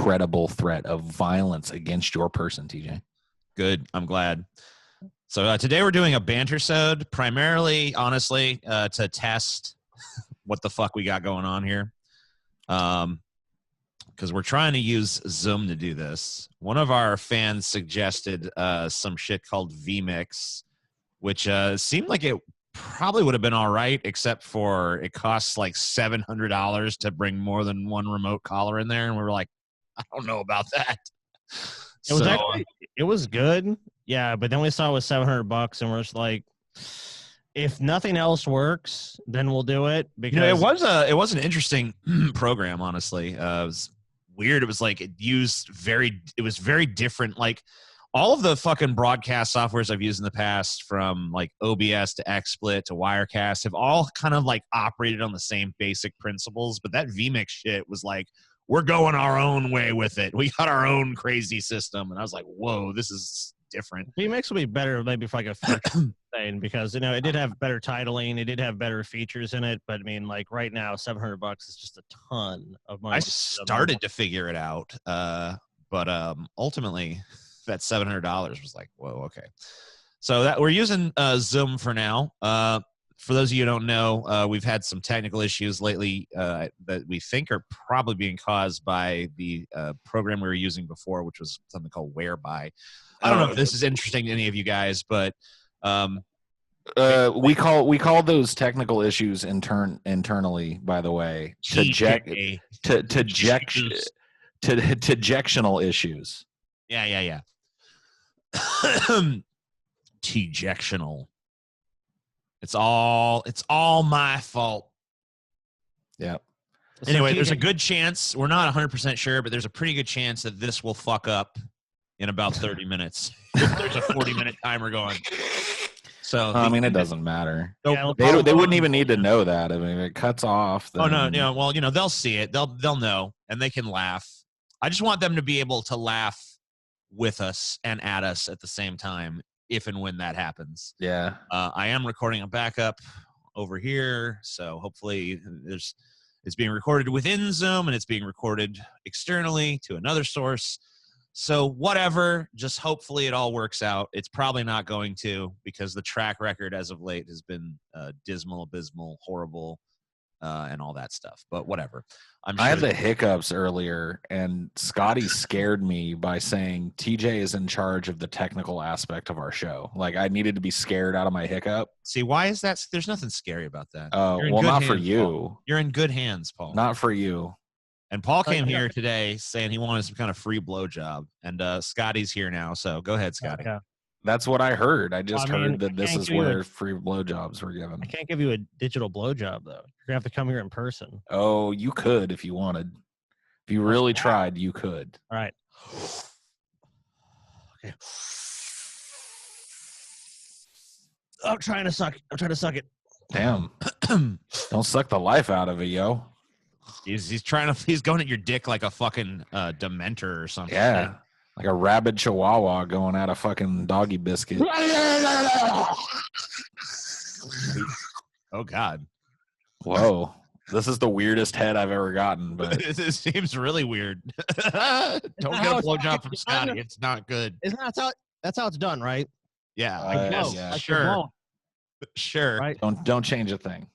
credible threat of violence against your person, TJ. Good. I'm glad. So today we're doing a Bantersode, primarily, honestly, to test what the fuck we got going on here. Because we're trying to use Zoom to do this. One of our fans suggested some shit called vMix, which seemed like it probably would have been all right, except for it costs like $700 to bring more than one remote caller in there. And we were like, I don't know about that. It was good. Yeah, but then we saw it was $700 and we're just like, if nothing else works, then we'll do it. Because it was an interesting program, honestly. It was weird. It was like it was very different. Like all of the fucking broadcast softwares I've used in the past, from like OBS to XSplit to Wirecast, have all kind of like operated on the same basic principles. But that vMix shit was like, we're going our own way with it. We got our own crazy system. And I was like, whoa, this is different. vMix will be better maybe for like a thing, because, it did have better titling. It did have better features in it. But I mean, like right now, $700 is just a ton of money. I started to figure it out. But ultimately that $700 was like, whoa, okay. So that we're using Zoom for now. For those of you who don't know, we've had some technical issues lately that we think are probably being caused by the program we were using before, which was something called Whereby. I don't know if this is interesting to any of you guys, but we call those technical issues internally, by the way, tejectional issues. Yeah. Tejectional. It's all my fault. Yeah. Anyway, there's a good chance, we're not 100% sure, but there's a pretty good chance that this will fuck up in about 30 minutes. There's a 40-minute timer going. So I mean, it doesn't matter. Yeah, They wouldn't even need to know that. I mean, if it cuts off. Then... Oh no, well, they'll see it. They'll know, and they can laugh. I just want them to be able to laugh with us and at us at the same time, if and when that happens. Yeah. I am recording a backup over here, so hopefully it's being recorded within Zoom and it's being recorded externally to another source. So whatever, just hopefully it all works out. It's probably not going to, because the track record as of late has been dismal, abysmal, horrible, and all that stuff. But whatever. I had the hiccups earlier, and Scotty scared me by saying TJ is in charge of the technical aspect of our show. Like, I needed to be scared out of my hiccup. See, why is that? There's nothing scary about that. Oh, well, not for you. Paul. You're in good hands, Paul. Not for you. And Paul came here today saying he wanted some kind of free blowjob, and Scotty's here now. So go ahead, Scotty. Okay. That's what I heard. I just heard that this is where free blowjobs were given. I can't give you a digital blowjob, though. You're going to have to come here in person. Oh, you could if you wanted. If you really tried, you could. All right. Okay. I'm trying to suck it. Damn. Don't suck the life out of it, yo. He's going at your dick like a fucking Dementor or something. Yeah. Like a rabid chihuahua going at a fucking doggy biscuit. Oh, God. Whoa. This is the weirdest head I've ever gotten. But it seems really weird. Don't get a blowjob from Scotty. It's not good. Isn't that's how it's done, right? Yeah. Yeah. Sure. Sure. Right? Don't change a thing.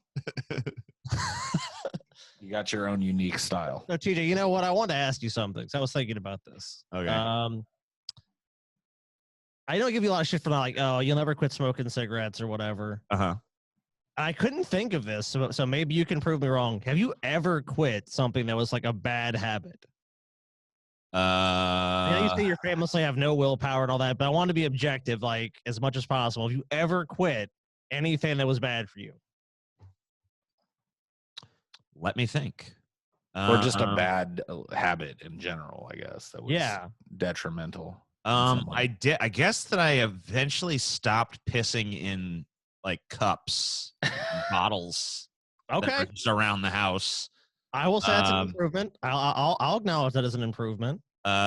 You got your own unique style. No, TJ, you know what? I wanted to ask you something. So I was thinking about this. Okay. I don't give you a lot of shit for like, oh, you'll never quit smoking cigarettes or whatever. Uh-huh. I couldn't think of this, so maybe you can prove me wrong. Have you ever quit something that was like a bad habit? You say you famously have no willpower and all that, but I want to be objective, like as much as possible. Have you ever quit anything that was bad for you? Let me think. Or just a bad habit in general, I guess. That was detrimental. I guess that I eventually stopped pissing in like cups, and bottles. Okay. That were just around the house. I will say that's an improvement. I'll acknowledge that as an improvement.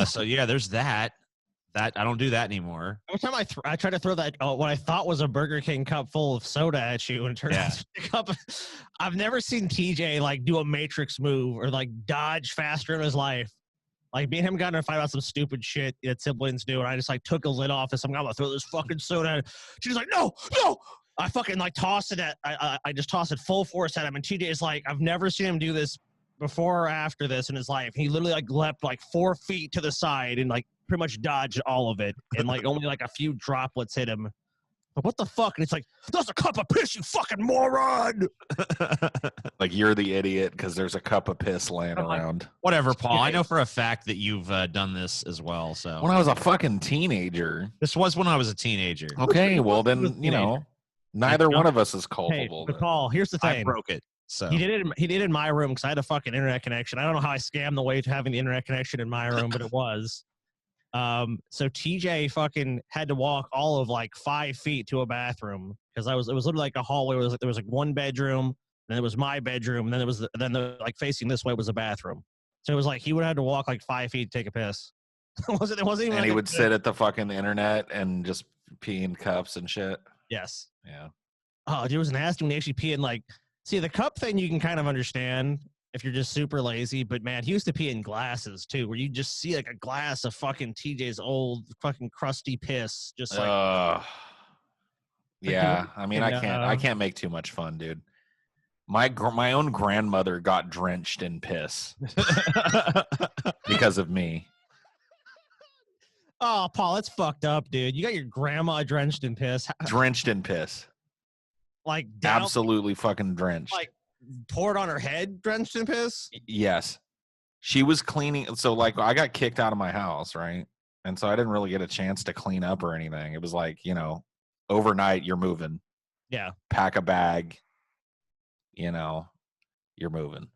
So yeah, there's that. That I don't do that anymore. Every time I try to throw that what I thought was a Burger King cup full of soda at you and turn out to be a cup. I've never seen TJ like do a Matrix move or like dodge faster in his life. Like, me and him got in a fight about some stupid shit that siblings do, and I just, like, took a lid off and I'm gonna throw this fucking soda at it. She's like, no! I fucking, like, tossed it at, I just tossed it full force at him, and TJ is like, I've never seen him do this before or after this in his life. He literally, like, leapt, like, 4 feet to the side and, like, pretty much dodged all of it, and, like, only, like, a few droplets hit him. But what the fuck? And it's like, that's a cup of piss, you fucking moron! Like, you're the idiot because there's a cup of piss laying I'm like, around. Whatever, Paul. I know for a fact that you've done this as well. So When I was a fucking teenager. this was when I was a teenager. Okay, well then, you know, neither one of us is Hey, culpable. but Paul, here's the I thing. broke it. So He did it in my room because I had a fucking internet connection. I don't know how I scammed the way to having the internet connection in my room, but it was. So TJ fucking had to walk all of like 5 feet to a bathroom because it was literally like a hallway. There was like one bedroom, then it was my bedroom, and then the like facing this way was a bathroom. So it was like he would have to walk like 5 feet to take a piss. It wasn't even. And like he would sit at the fucking internet and just pee in cups and shit. Yes. Yeah. Oh, dude, it was nasty when they actually pee in like. See, the cup thing you can kind of understand if you're just super lazy, but man, he used to pee in glasses too, where you just see like a glass of fucking TJ's old fucking crusty piss, just like. Yeah, I mean, I can't make too much fun, dude. My own grandmother got drenched in piss because of me. Oh, Paul, that's fucked up, dude. You got your grandma drenched in piss. Drenched in piss. Like down, Absolutely fucking drenched. like poured on her head, drenched in piss. Yes. She was cleaning. So, like, I got kicked out of my house, right? And so I didn't really get a chance to clean up or anything. It was like, you know, overnight, you're moving. Yeah. Pack a bag, you know, you're moving.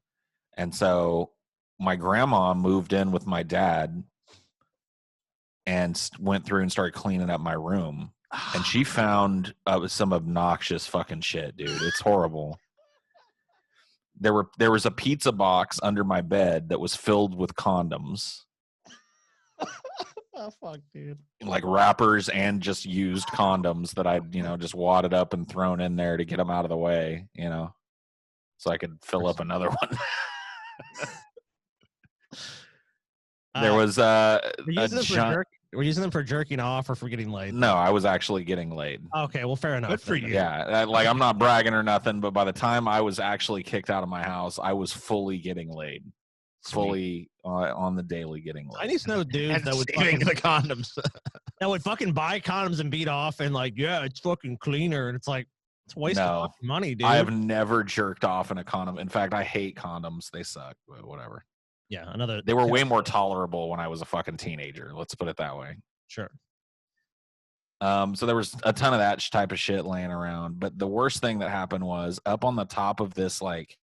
And so my grandma moved in with my dad and went through and started cleaning up my room. And she found some obnoxious fucking shit, dude. It's horrible. There was a pizza box under my bed that was filled with condoms. Oh fuck, dude. Like wrappers and just used condoms that I'd, you know, just wadded up and thrown in there to get them out of the way, you know, so I could fill up another one. There was we're using them for jerking off or for getting laid. No, I was actually getting laid. Okay, well, fair enough. Good for you. Yeah, like I'm not bragging or nothing, but by the time I was actually kicked out of my house, I was fully getting laid. Fully on the daily getting laid. I need to know dudes that would saving the condoms. that would fucking buy condoms and beat off and like, yeah, it's fucking cleaner, and it's like it's a waste of fucking money, dude. I have never jerked off in a condom. In fact, I hate condoms. They suck, but whatever. Yeah, they were way more tolerable when I was a fucking teenager. Let's put it that way. Sure. So there was a ton of that type of shit laying around, but the worst thing that happened was up on the top of this like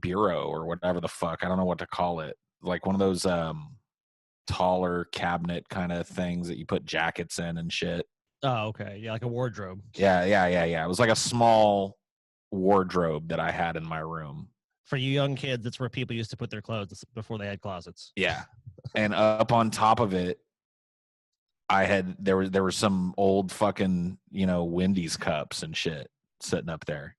bureau or whatever the fuck, I don't know what to call it, like one of those taller cabinet kind of things that you put jackets in and shit. Oh, okay. Yeah, like a wardrobe. Yeah. It was like a small wardrobe that I had in my room. For you young kids, that's where people used to put their clothes before they had closets. Yeah. And up on top of it, there were some old fucking, you know, Wendy's cups and shit sitting up there.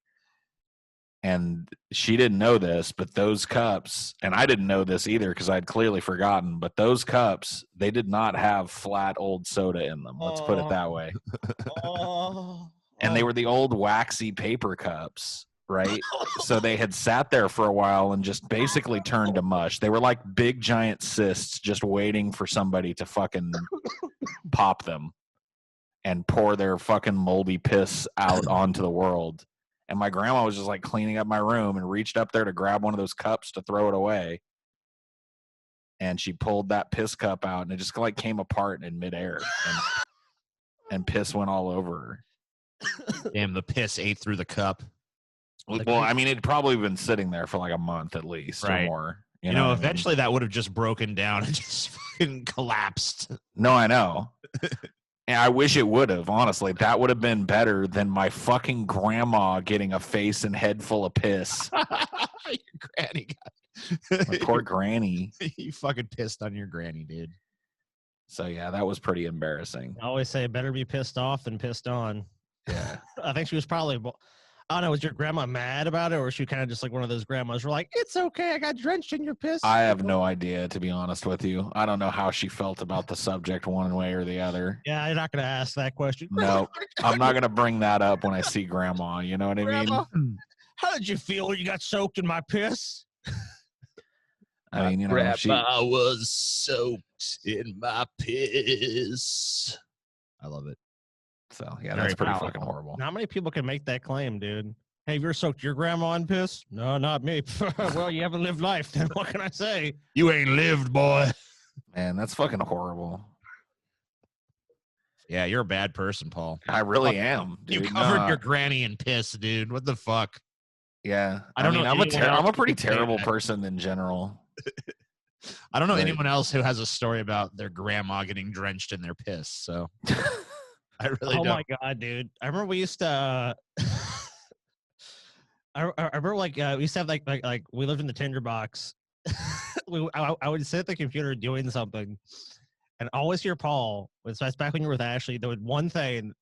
And she didn't know this, but those cups, and I didn't know this either because I'd clearly forgotten, but those cups, they did not have flat old soda in them. Let's put it that way. And they were the old waxy paper cups. Right? So they had sat there for a while and just basically turned to mush. They were like big giant cysts just waiting for somebody to fucking pop them and pour their fucking moldy piss out onto the world. And my grandma was just like cleaning up my room and reached up there to grab one of those cups to throw it away. And she pulled that piss cup out and it just like came apart in midair and piss went all over her. Damn, the piss ate through the cup. Well, I mean, it'd probably been sitting there for like a month at least or more. You know, eventually that would have just broken down and just fucking collapsed. No, I know. And I wish it would have, honestly. That would have been better than my fucking grandma getting a face and head full of piss. Your granny got... My poor granny. You fucking pissed on your granny, dude. So, yeah, that was pretty embarrassing. I always say better be pissed off than pissed on. Yeah. I think she was probably... I don't know, was your grandma mad about it, or was she kind of just like one of those grandmas who were like, it's okay, I got drenched in your piss? I have no idea, to be honest with you. I don't know how she felt about the subject one way or the other. Yeah, you're not going to ask that question. No, I'm not going to bring that up when I see grandma. You know what I Grandma, mean? how did you feel when you got soaked in my piss? I mean, you know, grandma was soaked in my piss. I love it. So, yeah, Very that's pretty powerful. fucking horrible. How many people can make that claim, dude? Hey, have you ever soaked your grandma in piss? No, not me. Well, you haven't lived life, then what can I say? You ain't lived, boy. Man, that's fucking horrible. Yeah, you're a bad person, Paul. I really am. You Dude. covered Nah. your granny in piss, dude. What the fuck? Yeah. I don't mean, know I'm anyone else a pretty who can say terrible that. person in general. I don't know Right. anyone else who has a story about their grandma getting drenched in their piss. So I really Oh don't. my god, dude! I remember we used to. I remember like we used to have like we lived in the tinderbox. I would sit at the computer doing something, and always hear Paul. So that's back when you were with Ashley. There was one thing.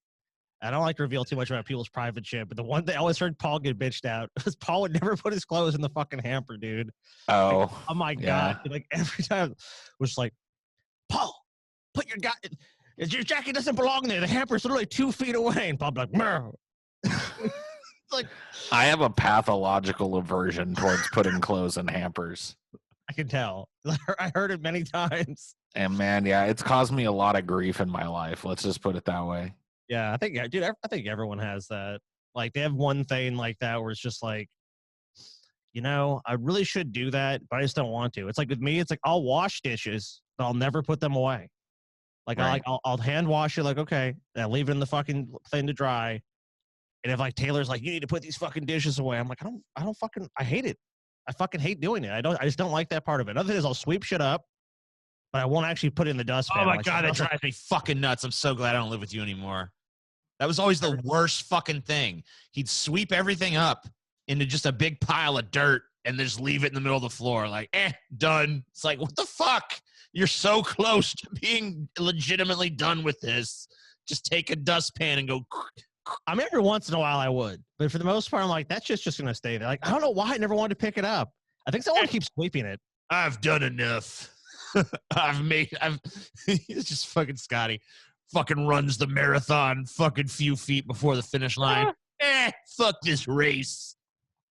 I don't like to reveal too much about people's private shit, but the one thing I always heard Paul get bitched out was Paul would never put his clothes in the fucking hamper, dude. Oh. Like, oh my yeah. god! Dude, like every time, it was like, Paul, put your your jacket doesn't belong there. The hamper's literally 2 feet away, and Paul's like, "Mer." Like, I have a pathological aversion towards putting clothes in hampers. I can tell. I heard it many times. And man, yeah, it's caused me a lot of grief in my life. Let's just put it that way. Yeah, I think, dude, I think everyone has that. Like, they have one thing like that where it's just like, you know, I really should do that, but I just don't want to. It's like with me, it's like I'll wash dishes, but I'll never put them away. Like, Right. I'll hand wash it, like, okay, and I leave it in the fucking thing to dry. And if like Taylor's like, you need to put these fucking dishes away, I'm like, I hate it. I fucking hate doing it. I just don't like that part of it. Another thing is I'll sweep shit up, but I won't actually put it in the dustbin. Oh my Like, god, that drives me fucking nuts. I'm so glad I don't live with you anymore. That was always the worst fucking thing. He'd sweep everything up into just a big pile of dirt and just leave it in the middle of the floor. Like, done. It's like, what the fuck? You're so close to being legitimately done with this. Just take a dustpan and go. I mean, every once in a while I would, but for the most part, I'm like, that's just going to stay there. Like, I don't know why I never wanted to pick it up. I think someone keeps sweeping it. I've done enough. It's just fucking Scotty. Fucking runs the marathon fucking few feet before the finish line. Fuck this race.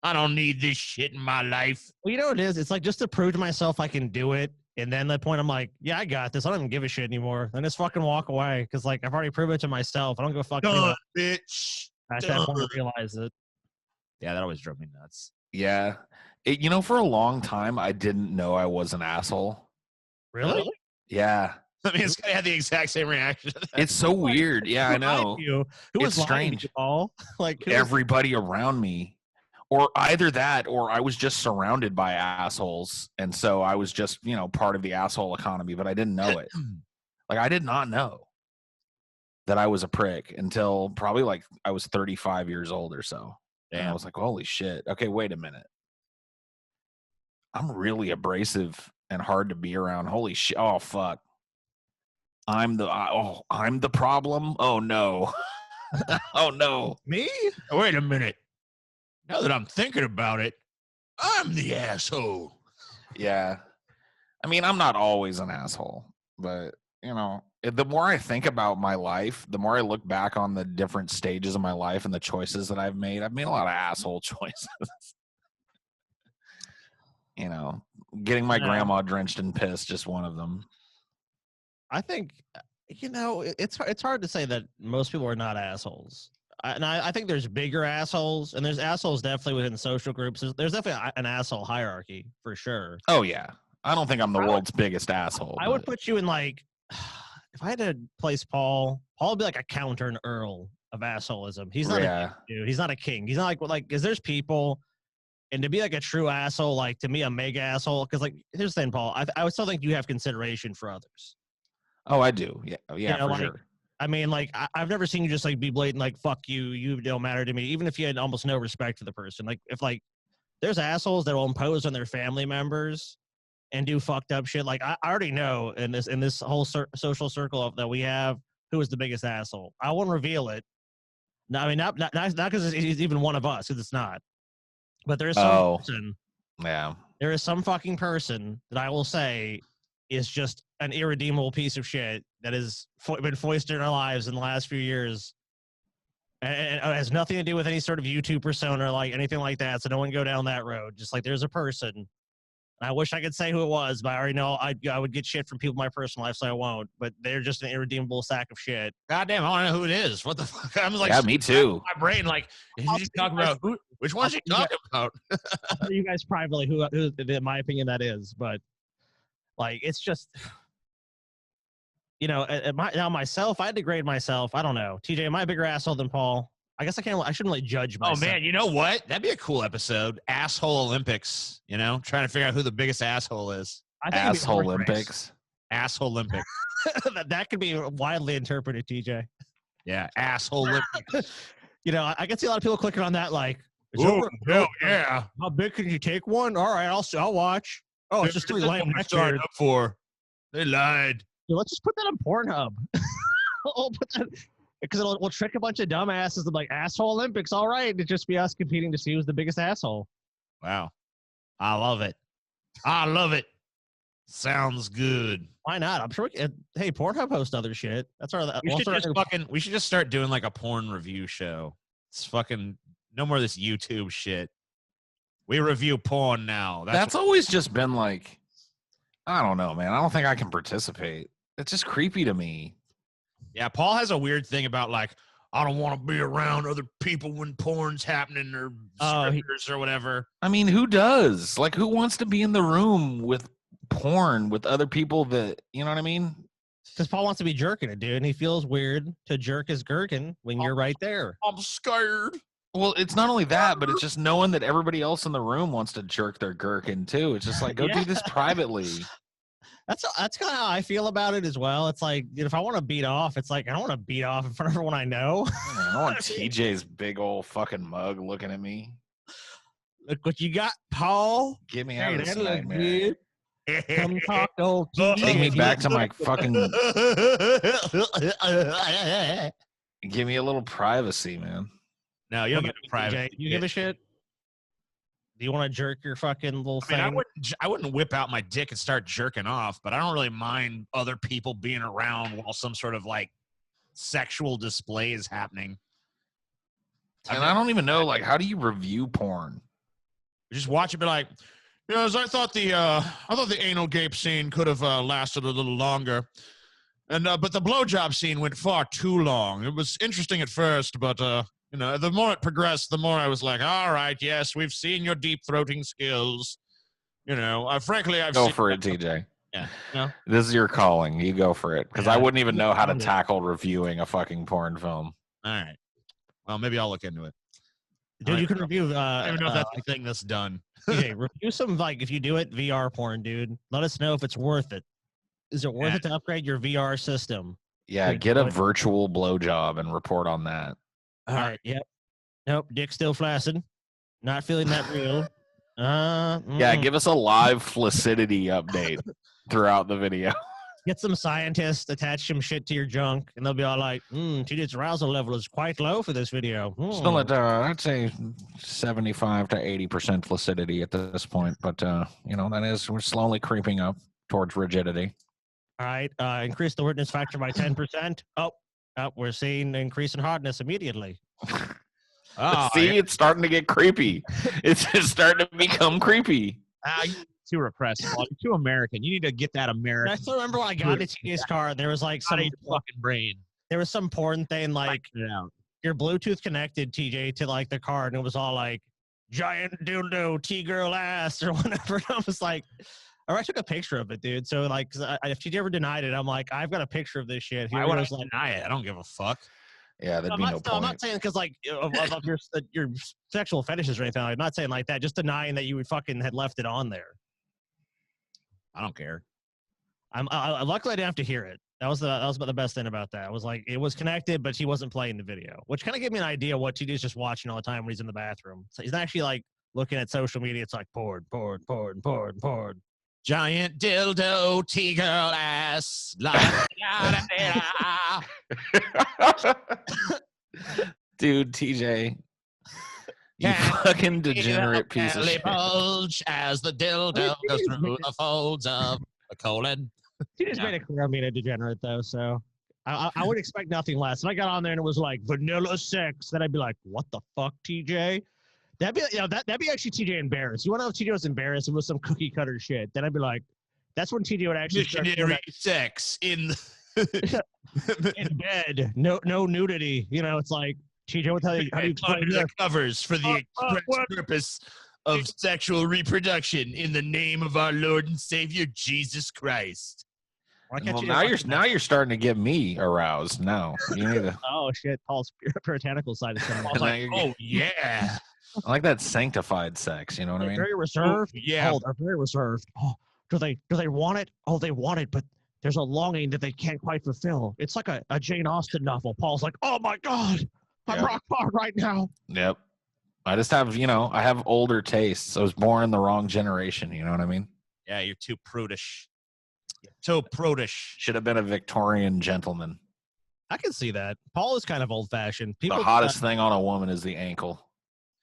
I don't need this shit in my life. Well, you know what it is? It's like just to prove to myself I can do it. And then the point I'm like, yeah, I got this. I don't even give a shit anymore. Then just fucking walk away. Because like I've already proven it to myself. I don't give a fuck. Duh, bitch. I just want to realize it. Yeah, that always drove me nuts. Yeah. You know, for a long time, I didn't know I was an asshole. Really? Yeah. I mean, it's had the exact same reaction. It's so weird. Yeah, I Who lied know. to you? Who was It's lying to strange. you, Paul? Like who was- Everybody around me. Or either that, or I was just surrounded by assholes. And so I was just, you know, part of the asshole economy, but I didn't know it. Like, I did not know that I was a prick until probably like I was 35 years old or so. And I Damn. was like, holy shit. Okay, wait a minute. I'm really abrasive and hard to be around. Holy shit. Oh, fuck. I'm the problem. Oh, no. Oh, no. me? Wait a minute. Now that I'm thinking about it, I'm the asshole. Yeah. I mean, I'm not always an asshole, but, you know, the more I think about my life, the more I look back on the different stages of my life and the choices that I've made a lot of asshole choices. You know, getting my grandma drenched in piss, just one of them. I think, you know, it's hard to say that most people are not assholes. I think there's bigger assholes, and there's assholes definitely within social groups. There's definitely an asshole hierarchy for sure. Oh, yeah. I don't think I'm the world's biggest asshole. I would put you in like, if I had to place Paul would be like a counter and Earl of assholism. He's not a dude. He's not a king. He's not like, because there's people, and to be like a true asshole, like to me, a mega asshole, because like, here's the thing, Paul, I would still think you have consideration for others. Oh, I do. Yeah, You know, for like, sure. I mean, like, I've never seen you just like be blatant, like, fuck you, you don't matter to me, even if you had almost no respect for the person. Like, if like, there's assholes that will impose on their family members and do fucked up shit. Like, I already know in this whole social circle that we have who is the biggest asshole. I won't reveal it, No, I mean, not because he's even one of us, because it's not. But there is some person. Yeah. There is some fucking person that I will say is just an irredeemable piece of shit that has been foisted in our lives in the last few years. And it has nothing to do with any sort of YouTube persona or like anything like that. So no one go down that road. Just like there's a person. I wish I could say who it was, but I already know I would get shit from people in my personal life, so I won't. But they're just an irredeemable sack of shit. Goddamn, I want to know who it is. What the fuck? I'm like, yeah, me too. My brain, like, is he talking about who? Which one's he talking about? I'll tell you guys privately who, in my opinion, that is. But like, it's just, you know, now myself, I degrade myself. I don't know. TJ, am I a bigger asshole than Paul? I guess I shouldn't really judge myself. Oh man, you know what? That'd be a cool episode. Asshole Olympics. You know, trying to figure out who the biggest asshole is. I think Asshole Olympics. Asshole Olympics. that could be widely interpreted, TJ. Yeah, asshole Olympics. You know, I can see a lot of people clicking on that, like, hell yeah! How big can you take one? All right, I'll watch. Oh, it's just three lame neck signed up for. They lied. Yeah, let's just put that on Pornhub. We'll put that. Because we'll trick a bunch of dumbasses and like asshole Olympics. All right, it'd just be us competing to see who's the biggest asshole. Wow, I love it. I love it. Sounds good. Why not? I'm sure. Hey, Pornhub hosts other shit. That's our. We should just start doing like a porn review show. It's fucking no more of this YouTube shit. We review porn now. That's always just been like, I don't know, man. I don't think I can participate. It's just creepy to me. Yeah, Paul has a weird thing about like, I don't want to be around other people when porn's happening or scripters or whatever. I mean, who does? Like, who wants to be in the room with porn with other people that, you know what I mean? Because Paul wants to be jerking it, dude, and he feels weird to jerk his gherkin when you're right there. I'm scared. Well, it's not only that, but it's just knowing that everybody else in the room wants to jerk their gherkin too. It's just like, go do this privately. That's kind of how I feel about it as well. It's like, if I want to beat off, it's like I don't want to beat off in front of everyone I know. I don't want TJ's big old fucking mug looking at me. Look what you got, Paul. Get me out of this nightmare. Come talk to old TJ. Take me back to my fucking. Give me a little privacy, man. No, you don't get private. You give a shit? Do you want to jerk your fucking little thing? I wouldn't whip out my dick and start jerking off, but I don't really mind other people being around while some sort of like sexual display is happening. And I don't even know, like, how do you review porn? You just watch it, be like, you know, I thought the anal gape scene could have lasted a little longer, and but the blowjob scene went far too long. It was interesting at first, but you know, the more it progressed, the more I was like, all right, yes, we've seen your deep throating skills. You know, frankly, I've go for it, TJ. Yeah. No? This is your calling. You go for it. Because I wouldn't even know how to tackle reviewing a fucking porn film. All right. Well, maybe I'll look into it. Dude, you can review. I don't even know if that's the thing that's done. Okay, review some, like, if you do it, VR porn, dude. Let us know if it's worth it. Is it worth it to upgrade your VR system? Yeah, get a virtual blowjob and report on that. All right. Yep. Nope. Dick still flaccid. Not feeling that real. Yeah. Give us a live flaccidity update throughout the video. Get some scientists, attach some shit to your junk, and they'll be all like, TJ's arousal level is quite low for this video. Still at, I'd say 75 to 80% flaccidity at this point. But, you know, we're slowly creeping up towards rigidity. All right. Increase the witness factor by 10%. Oh, we're seeing an increase in hardness immediately. It's starting to get creepy. It's just starting to become creepy. You're too repressed, Paul. You're too American. You need to get that American. I still remember when I got into TJ's car, there was like some fucking brain. There was some porn thing like your Bluetooth connected, TJ, to like the car, and it was all like giant dildo T-girl ass or whatever. I was like, or I took a picture of it, dude. So like, if TJ ever denied it, I'm like, I've got a picture of this shit. Why would I deny it? I don't give a fuck. Yeah, there'd be no point. I'm not saying because like of your sexual fetishes or anything. I'm not saying like that. Just denying that you would fucking had left it on there. I don't care. Luckily I didn't have to hear it. That was about the best thing about that. It was like it was connected, but he wasn't playing the video, which kind of gave me an idea what TJ's just watching all the time when he's in the bathroom. So he's not actually like looking at social media. It's like porn. Giant dildo T-girl ass. Dude, TJ. You fucking degenerate piece of shit. Bulge as the dildo goes through the folds of the colon. He just made it clear I'm being a degenerate, though, so I would expect nothing less. And I got on there and it was like vanilla sex. Then I'd be like, what the fuck, TJ? That'd be actually TJ embarrassed. You want to know if TJ was embarrassed? It was some cookie cutter shit. Then I'd be like, that's when TJ would actually missionary sex in in bed. No nudity. You know, it's like, TJ, how do you under the covers for the express purpose of sexual reproduction in the name of our Lord and Savior Jesus Christ. Well, now you're starting to get me aroused. Now you need to. Oh shit, Paul's puritanical side is coming out. Like, oh yeah, I like that sanctified sex. You know what I mean? Very reserved. Oh, yeah, they're very reserved. Oh, do they want it? Oh, they want it, but there's a longing that they can't quite fulfill. It's like a Jane Austen novel. Paul's like, oh my god. I'm rock hard right now. Yep. I just have, I have older tastes. I was born in the wrong generation. You know what I mean? Yeah, you're too prudish. So prudish. Should have been a Victorian gentleman. I can see that. Paul is kind of old-fashioned. The hottest thing on a woman is the ankle.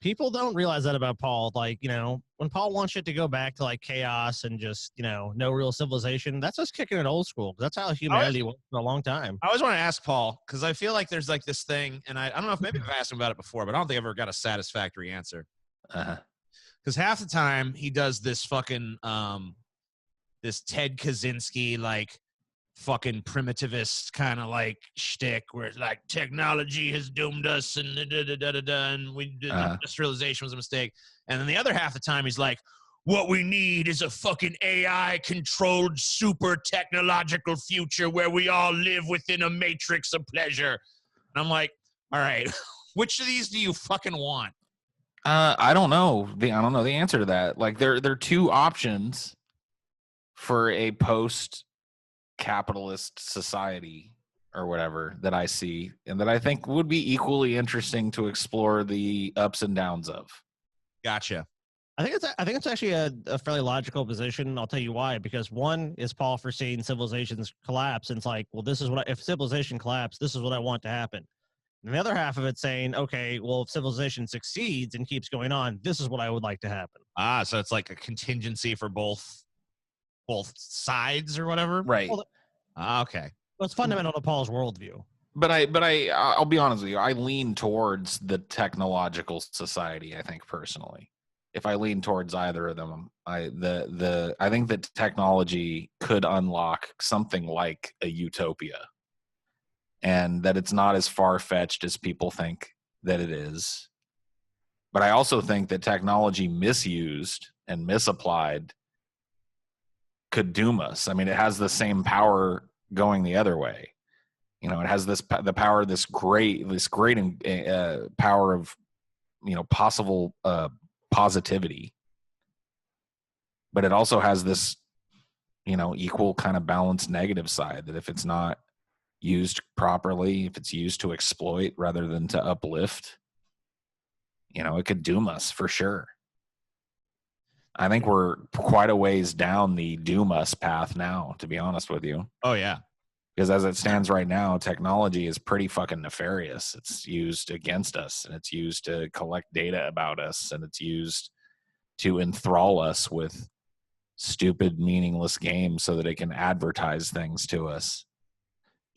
People don't realize that about Paul. Like, when Paul wants it to go back to like chaos and just, no real civilization, that's us kicking it old school. That's how humanity was for a long time. I always want to ask Paul, because I feel like there's like this thing, and I don't know if maybe I've asked him about it before, but I don't think I've ever got a satisfactory answer. Because half the time he does this fucking, this Ted Kaczynski, like, fucking primitivist kind of like shtick where it's like technology has doomed us and and industrialization was a mistake. And then the other half of the time he's like, what we need is a fucking AI controlled super technological future where we all live within a matrix of pleasure. And I'm like, all right, which of these do you fucking want? I don't know. I don't know the answer to that. Like there are two options for a post capitalist society or whatever that I see and that I think would be equally interesting to explore the ups and downs of. Gotcha. I think it's actually a fairly logical position. I'll tell you why. Because one is Paul foreseeing civilizations collapse, and it's like, well, this is if civilization collapse, this is what I want to happen. And the other half of it saying, okay, well, if civilization succeeds and keeps going on, this is what I would like to happen. So it's like a contingency for both sides or whatever, right? Well, okay. Well, it's fundamental to Paul's worldview. But I'll be honest with you. I lean towards the technological society. I think personally, if I lean towards either of them, I think that technology could unlock something like a utopia, and that it's not as far-fetched as people think that it is. But I also think that technology misused and misapplied could doom us. I mean, it has the same power going the other way. It has the power, this great power of, possible positivity. But it also has this, equal kind of balanced negative side that if it's not used properly, if it's used to exploit rather than to uplift, it could doom us for sure. I think we're quite a ways down the doom us path now, to be honest with you. Oh, yeah. Because as it stands right now, technology is pretty fucking nefarious. It's used against us, and it's used to collect data about us, and it's used to enthrall us with stupid, meaningless games so that it can advertise things to us.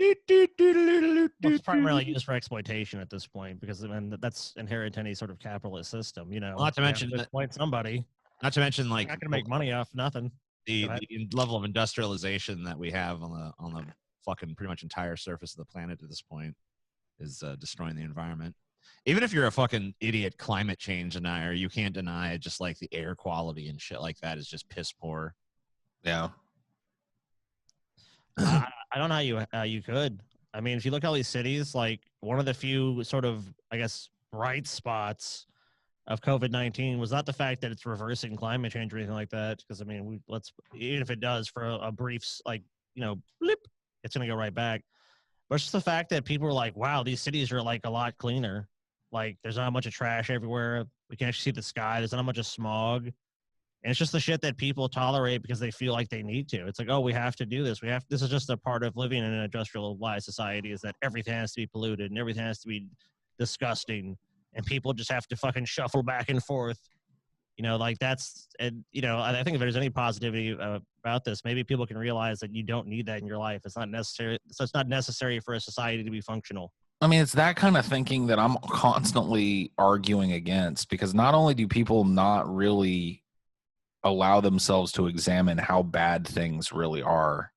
Well, it's primarily used for exploitation at this point, because that's inherent to any sort of capitalist system. Not to mention that somebody. Not to mention, like, not going to make money off nothing. The level of industrialization that we have on the fucking pretty much entire surface of the planet at this point is destroying the environment. Even if you're a fucking idiot climate change denier, you can't deny it. Just like the air quality and shit like that is just piss poor. Yeah. I don't know how you could. I mean, if you look at all these cities, like one of the few sort of, I guess, bright spots of COVID-19 was not the fact that it's reversing climate change or anything like that. Because I mean, even if it does for a brief, blip, it's going to go right back. But it's just the fact that people are like, wow, these cities are like a lot cleaner. Like there's not much of trash everywhere. We can actually see the sky. There's not much of smog. And it's just the shit that people tolerate because they feel like they need to. It's like, oh, we have to do this. This is just a part of living in an industrialized society, is that everything has to be polluted and everything has to be disgusting, and people just have to fucking shuffle back and forth. Like that's, and I think if there's any positivity about this, maybe people can realize that you don't need that in your life. It's not necessary. So it's not necessary for a society to be functional. I mean, it's that kind of thinking that I'm constantly arguing against, because not only do people not really allow themselves to examine how bad things really are,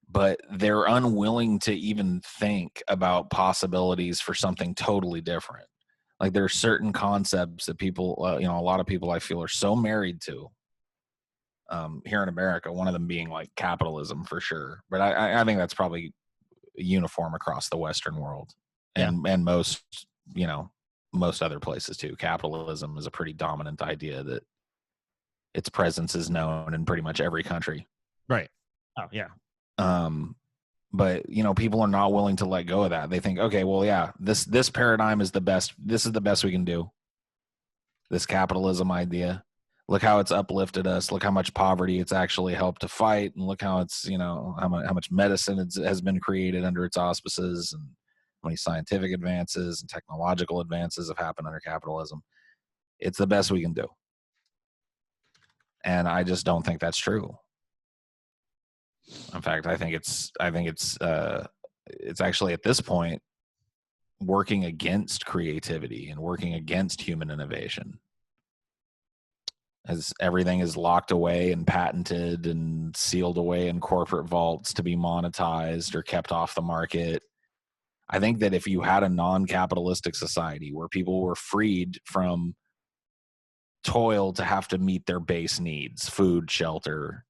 but they're unwilling to even think about possibilities for something totally different. Like there are certain concepts that people, a lot of people I feel are so married to here in America, one of them being like capitalism for sure. But I think that's probably uniform across the Western world and most, most other places too. Capitalism is a pretty dominant idea that its presence is known in pretty much every country. Right. Oh, yeah. But people are not willing to let go of that. They think, okay, well, yeah, this paradigm is the best. This is the best we can do. This capitalism idea. Look how it's uplifted us. Look how much poverty it's actually helped to fight, and look how it's how much medicine has been created under its auspices, and how many scientific advances and technological advances have happened under capitalism. It's the best we can do, and I just don't think that's true. In fact, I think it's actually at this point working against creativity and working against human innovation, as everything is locked away and patented and sealed away in corporate vaults to be monetized or kept off the market. I think that if you had a non-capitalistic society where people were freed from toil to have to meet their base needs, food, shelter,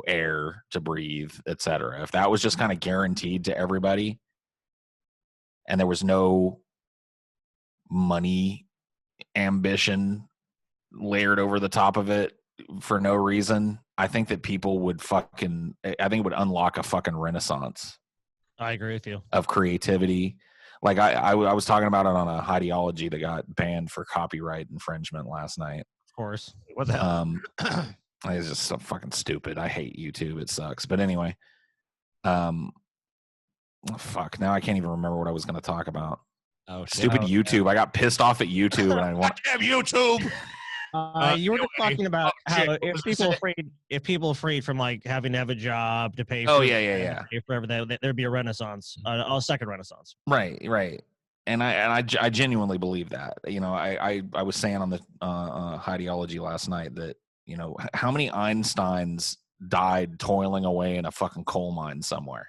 air to breathe, etc. If that was just kind of guaranteed to everybody and there was no money ambition layered over the top of it for no reason, I think that people would I think it would unlock a fucking renaissance. I agree with you. Of creativity. Like I was talking about it on a ideology that got banned for copyright infringement last night. Of course. What the hell? It's just so fucking stupid. I hate YouTube. It sucks. But anyway, fuck. Now I can't even remember what I was going to talk about. Oh, stupid YouTube. I got pissed off at YouTube, and I want damn YouTube. You were just talking about how if people are freed from like having to have a job to pay. Oh for yeah. Pay for everything, there'd be a renaissance, a second renaissance. Right. And I genuinely believe that. I was saying on the ideology last night that how many Einsteins died toiling away in a fucking coal mine somewhere.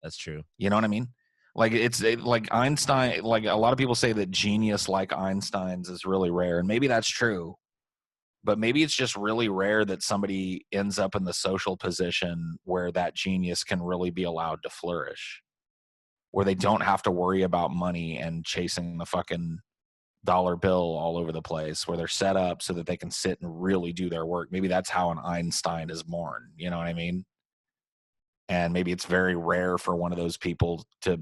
That's true. You know what I mean? Like like Einstein, like a lot of people say that genius like Einstein's is really rare, and maybe that's true, but maybe it's just really rare that somebody ends up in the social position where that genius can really be allowed to flourish, where they don't have to worry about money and chasing the fucking dollar bill all over the place, where they're set up so that they can sit and really do their work. Maybe that's how an Einstein is born. You know what I mean? And maybe it's very rare for one of those people to,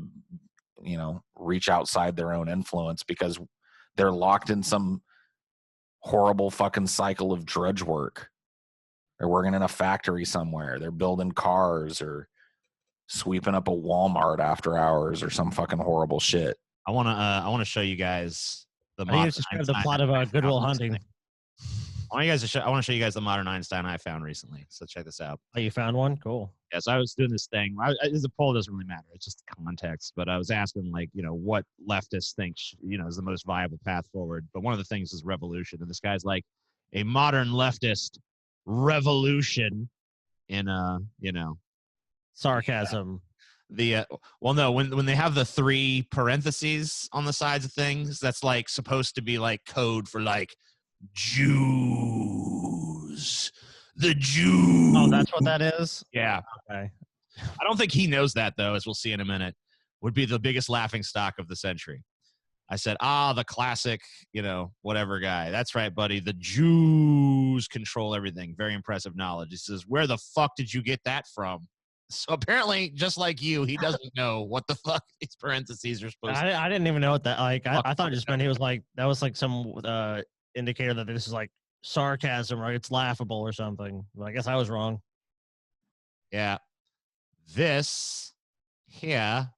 reach outside their own influence because they're locked in some horrible fucking cycle of drudge work. They're working in a factory somewhere. They're building cars or sweeping up a Walmart after hours or some fucking horrible shit. I want to show you guys the plot of Good Will Hunting. I want to show you guys the modern Einstein I found recently. So check this out. Oh, you found one? Cool. Yes, I was doing this thing. The poll doesn't really matter. It's just context. But I was asking, what leftists think, is the most viable path forward. But one of the things is revolution. And this guy's like, a modern leftist revolution in, sarcasm. When they have the 3 parentheses on the sides of things, that's like supposed to be like code for like Jews. The Jews. Oh, that's what that is? Yeah. Okay. I don't think he knows that, though, as we'll see in a minute. Would be the biggest laughing stock of the century. I said, the classic, whatever guy. That's right, buddy. The Jews control everything. Very impressive knowledge. He says, where the fuck did you get that from? So apparently, just like you, he doesn't know what the fuck these parentheses are supposed to. I didn't even know what that, I thought it just meant he was like, that was like some indicator that this is like sarcasm, right? It's laughable or something. Well, I guess I was wrong. Yeah. This here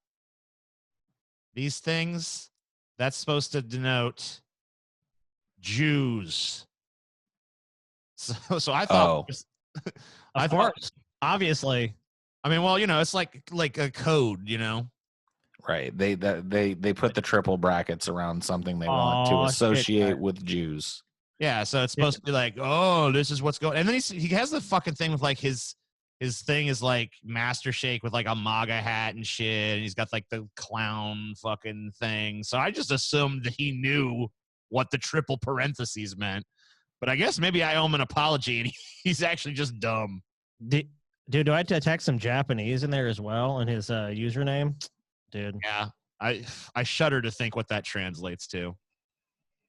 these things, that's supposed to denote Jews. So I thought, Of course, obviously. I mean, well, it's like a code, Right. They put the triple brackets around something they want to associate with Jews. Yeah, so it's supposed to be like, oh, this is what's going. And then he has the fucking thing with like his thing is like Master Shake with like a MAGA hat and shit, and he's got like the clown fucking thing. So I just assumed that he knew what the triple parentheses meant. But I guess maybe I owe him an apology, and he's actually just dumb. Dude, do I have to text some Japanese in there as well in his username? Dude. Yeah, I shudder to think what that translates to.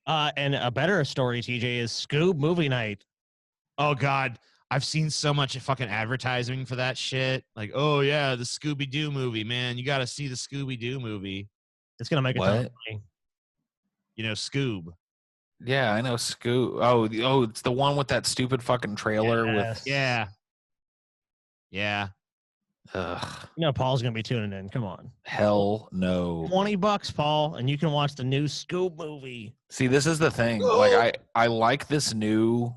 And a better story, TJ, is Scoob movie night. Oh God, I've seen so much fucking advertising for that shit. Like, oh yeah, the Scooby-Doo movie, man. You got to see the Scooby-Doo movie. It's gonna make a ton of money. Scoob. Yeah, I know Scoob. Oh, it's the one with that stupid fucking trailer with. Yeah. Ugh. Paul's gonna be tuning in. Come on. Hell no. $20, Paul, and you can watch the new Scoob movie. See, this is the thing. Like I like this new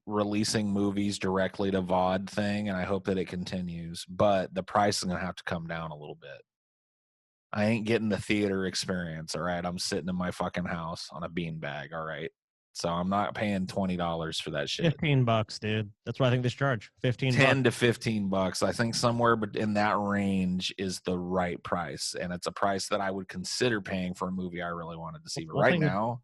releasing movies directly to VOD thing, and I hope that it continues. But the price is gonna have to come down a little bit. I ain't getting the theater experience, all right? I'm sitting in my fucking house on a beanbag, all right? So I'm not paying $20 for that shit. $15, dude. That's what I think this charge. $15. $10 to $15. I think somewhere in that range is the right price, and it's a price that I would consider paying for a movie I really wanted to see. But right now,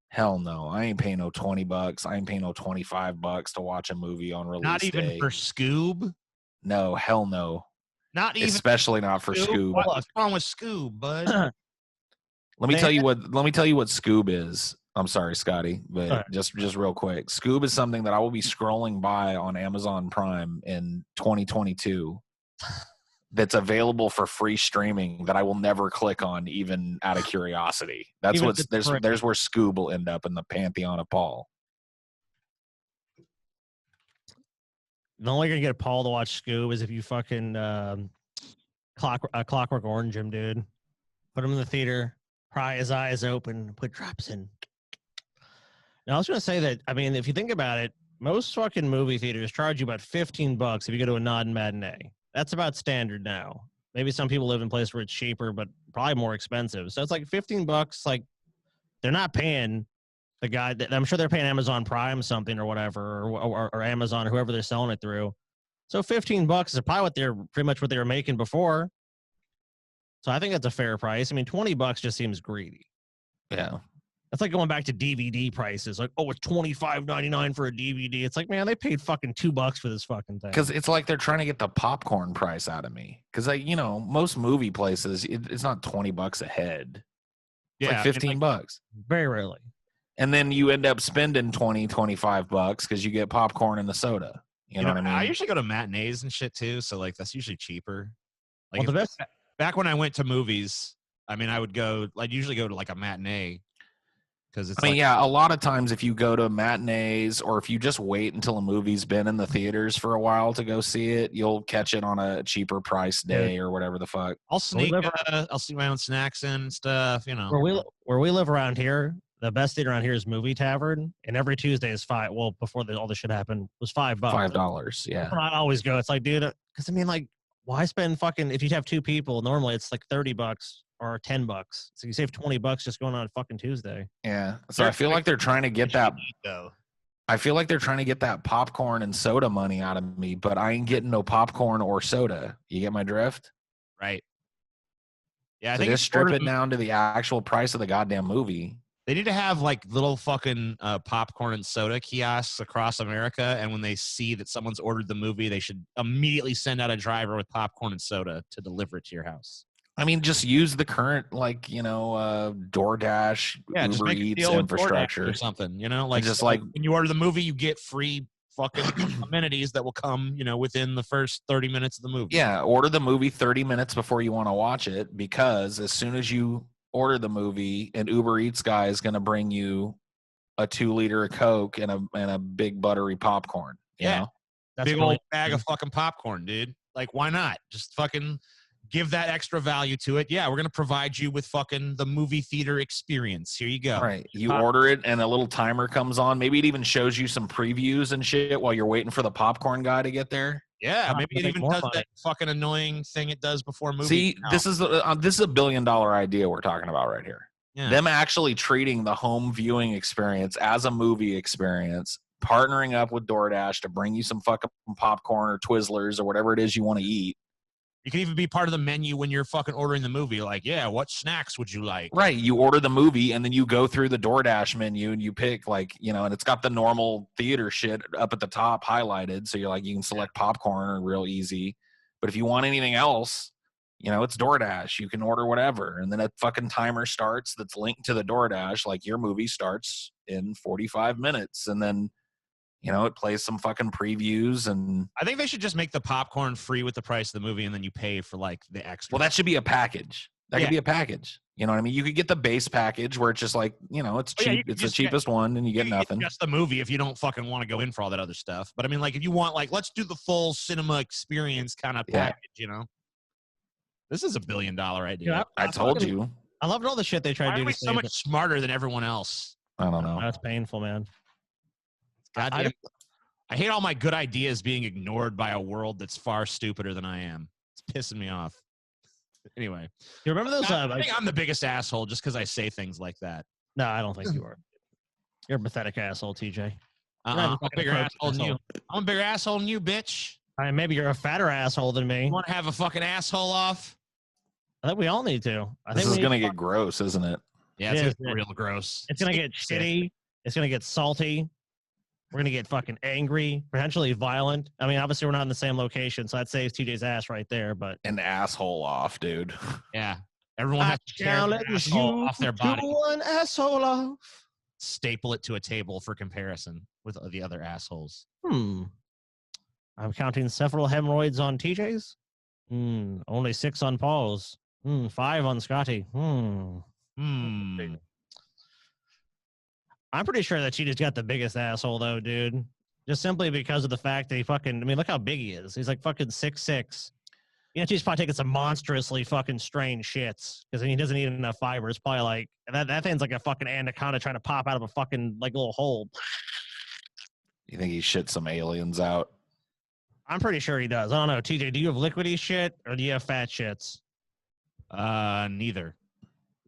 hell no, I ain't paying no $20. I ain't paying no $25 to watch a movie on release Not even day. for Scoob. No, hell no. Not even, especially not for Scoob. What's wrong with Scoob, bud? Let me tell you what Scoob is. I'm sorry, Scotty, but just real quick. Scoob is something that I will be scrolling by on Amazon Prime in 2022 that's available for free streaming that I will never click on even out of curiosity. That's there's where Scoob will end up in the pantheon of Paul. The only way you're gonna get Paul to watch Scoob is if you fucking Clockwork Orange him, dude. Put him in the theater, pry his eyes open, put drops in. Now, I was going to say that, I mean, if you think about it, most fucking movie theaters charge you about $15 if you go to a non-matinee. That's about standard now. Maybe some people live in places where it's cheaper, but probably more expensive. So it's like $15. Like, they're not paying the guy that I'm sure they're paying Amazon Prime something or whatever, or Amazon or whoever they're selling it through. So $15 is probably pretty much what they were making before. So I think that's a fair price. I mean, $20 just seems greedy. Yeah. That's like going back to DVD prices. Like, oh, it's $25.99 for a DVD. It's like, man, they paid fucking $2 for this fucking thing. Because it's like they're trying to get the popcorn price out of me. Because most movie places, it's not $20 a head. It's like $15. Very rarely. And then you end up spending $25 because you get popcorn and the soda. You know what I mean? I usually go to matinees and shit too, so like that's usually cheaper. Like well, back when I went to movies, I mean, I'd usually go to like a matinee. A lot of times if you go to matinees or if you just wait until a movie's been in the theaters for a while to go see it, you'll catch it on a cheaper price day or whatever the fuck. I'll sneak my own snacks and stuff, Where we live around here, the best theater around here is Movie Tavern, and every Tuesday is $5. Well, before all this shit happened, was $5. $5, yeah. I always go. It's like, dude, because I mean, like, why spend fucking? If you have two people, normally it's like $30 or $10. So you save $20 just going on a fucking Tuesday. Yeah. So I feel like they're trying to get that. I feel like they're trying to get that popcorn and soda money out of me, but I ain't getting no popcorn or soda. You get my drift? Right. Yeah, I think just strip it down to the actual price of the goddamn movie. They need to have like little fucking popcorn and soda kiosks across America, and when they see that someone's ordered the movie, they should immediately send out a driver with popcorn and soda to deliver it to your house. I mean, just use the current, DoorDash, Uber Eats infrastructure or something. Like just like when you order the movie, you get free fucking amenities that will come, within the first 30 minutes of the movie. Yeah, order the movie 30 minutes before you want to watch it, because as soon as you order the movie, an Uber Eats guy is going to bring you a 2-liter of Coke and a big buttery popcorn. You know? That's big old bag of fucking popcorn, dude. Like, why not? Just fucking give that extra value to it. Yeah, we're going to provide you with fucking the movie theater experience. Here you go. All right. You order it and a little timer comes on. Maybe it even shows you some previews and shit while you're waiting for the popcorn guy to get there. Yeah, maybe it make even more does money. that fucking annoying thing it does before movies. See, No. this is a $1 billion idea we're talking about right here. Yeah. Them actually treating the home viewing experience as a movie experience, partnering up with DoorDash to bring you some fucking popcorn or Twizzlers or whatever it is you want to eat. You can even be part of the menu when you're fucking ordering the movie. Like, yeah, what snacks would you like? Right. You order the movie and then you go through the DoorDash menu and you pick like, and it's got the normal theater shit up at the top highlighted. So you're like, you can select popcorn real easy. But if you want anything else, it's DoorDash. You can order whatever. And then a fucking timer starts that's linked to the DoorDash. Like your movie starts in 45 minutes. And then, it plays some fucking previews. And I think they should just make the popcorn free with the price of the movie and then you pay for like the extra. well, that should be a package. That could be a package. You know what I mean? You could get the base package where it's just like, it's cheap. It's the cheapest one and you get nothing. Just the movie if you don't fucking want to go in for all that other stuff. But I mean, like if you want, like, let's do the full cinema experience kind of package, This is $1 billion idea. Yeah, I told you. I loved all the shit they tried Why to are do. we so much smarter than everyone else? I don't know. That's painful, man. Goddamn. I hate all my good ideas being ignored by a world that's far stupider than I am. It's pissing me off. Anyway. You remember those? I think I'm the biggest asshole just because I say things like that. No, I don't think you are. You're a pathetic asshole, TJ. I'm a bigger asshole than you. I'm a bigger asshole than you, bitch. Maybe you're a fatter asshole than me. You want to have a fucking asshole off? I think we all need to. This is going to get gross, isn't it? Yeah, it's gonna get real gross. It's going to get shitty. It's going to get salty. We're going to get fucking angry, potentially violent. I mean, obviously, we're not in the same location, so that saves TJ's ass right there. But an asshole off, dude. Yeah. Everyone has to tear their asshole off their body. One asshole off. Staple it to a table for comparison with the other assholes. I'm counting several hemorrhoids on TJ's. Only 6 on Paul's. 5 on Scotty. I'm pretty sure that she just got the biggest asshole, though, dude. Just simply because of the fact that look how big he is. He's like fucking 6'6". She's probably taking some monstrously fucking strange shits because he doesn't eat enough fiber. It's probably like, that thing's like a fucking anaconda trying to pop out of a fucking like little hole. You think he shit some aliens out? I'm pretty sure he does. I don't know. TJ, do you have liquidy shit or do you have fat shits? Neither.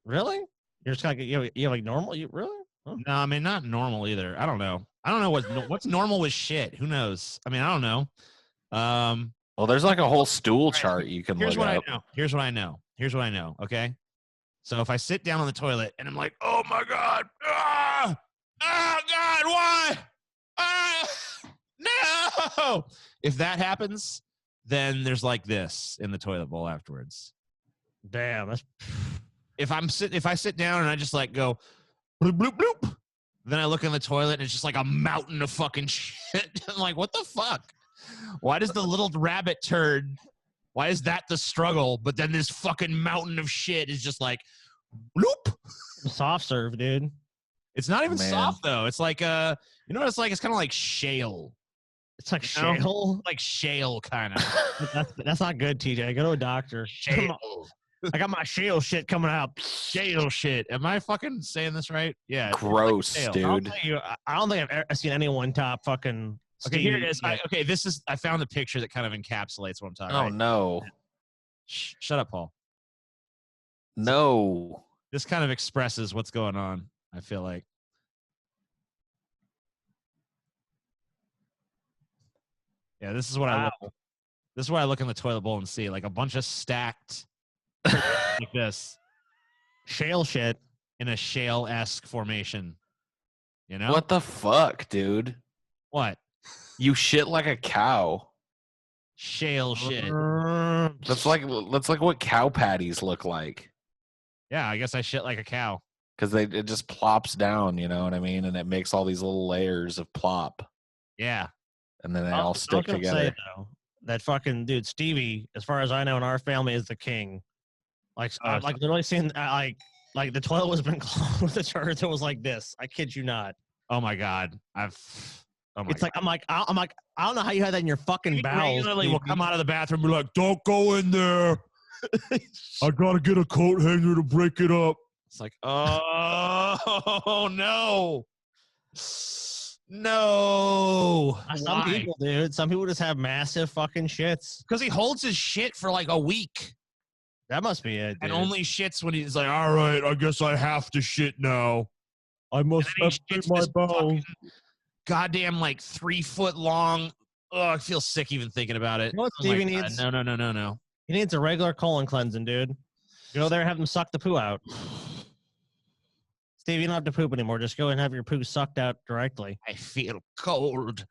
Really? You're just kind of, you have like normal? Really? Huh? No, I mean, not normal either. I don't know. I don't know what's normal with shit. Who knows? I mean, I don't know. Well, there's like a whole stool chart you can look up. Here's what I know. Okay. So if I sit down on the toilet and I'm like, oh my God. Oh God, why? No. If that happens, then there's like this in the toilet bowl afterwards. Damn. That's... If I sit down and I just like go bloop, bloop, bloop, then I look in the toilet and it's just like a mountain of fucking shit. I'm like, what the fuck? Why does the little rabbit turd, why is that the struggle? But then this fucking mountain of shit is just like, bloop. Soft serve, dude. It's not even soft, though. It's like, you know what it's like? It's kind of like shale. It's like shale? Like shale, kind of. That's not good, TJ. Go to a doctor. Shale. I got my shale shit coming out. Shale shit. Am I fucking saying this right? Yeah. Gross, like dude. I don't think I've ever seen anyone top fucking... Okay, here it is. I found the picture that kind of encapsulates what I'm talking about. Oh, no. Shut up, Paul. No. This kind of expresses what's going on, I feel like. Yeah, this is what I look. This is what I look in the toilet bowl and see, like a bunch of stacked like this shale shit in a shale-esque formation. You know? What the fuck, dude? What? You shit like a cow. Shale shit. That's like what cow patties look like. Yeah, I guess I shit like a cow. Because it just plops down, you know what I mean? And it makes all these little layers of plop. Yeah. And then they all stick together. Say, though, that fucking dude, Stevie, as far as I know in our family, is the king. Like, I've like literally seen like the toilet was been clogged with the turds. It was like this. I kid you not. Oh my God. I'm like, I don't know how you had that in your fucking bowels. Regularly will come out of the bathroom and be like, don't go in there. I gotta get a coat hanger to break it up. It's like, oh no. No. Some people, dude. Some people just have massive fucking shits. Because he holds his shit for like a week. That must be it, dude. And only shits when he's like, all right, I guess I have to shit now. I must empty my bowels. Goddamn, like 3 foot long. Oh, I feel sick even thinking about it. You know what Stevie needs? No. He needs a regular colon cleansing, dude. Go there and have him suck the poo out. Steve, you don't have to poop anymore. Just go and have your poo sucked out directly. I feel cold.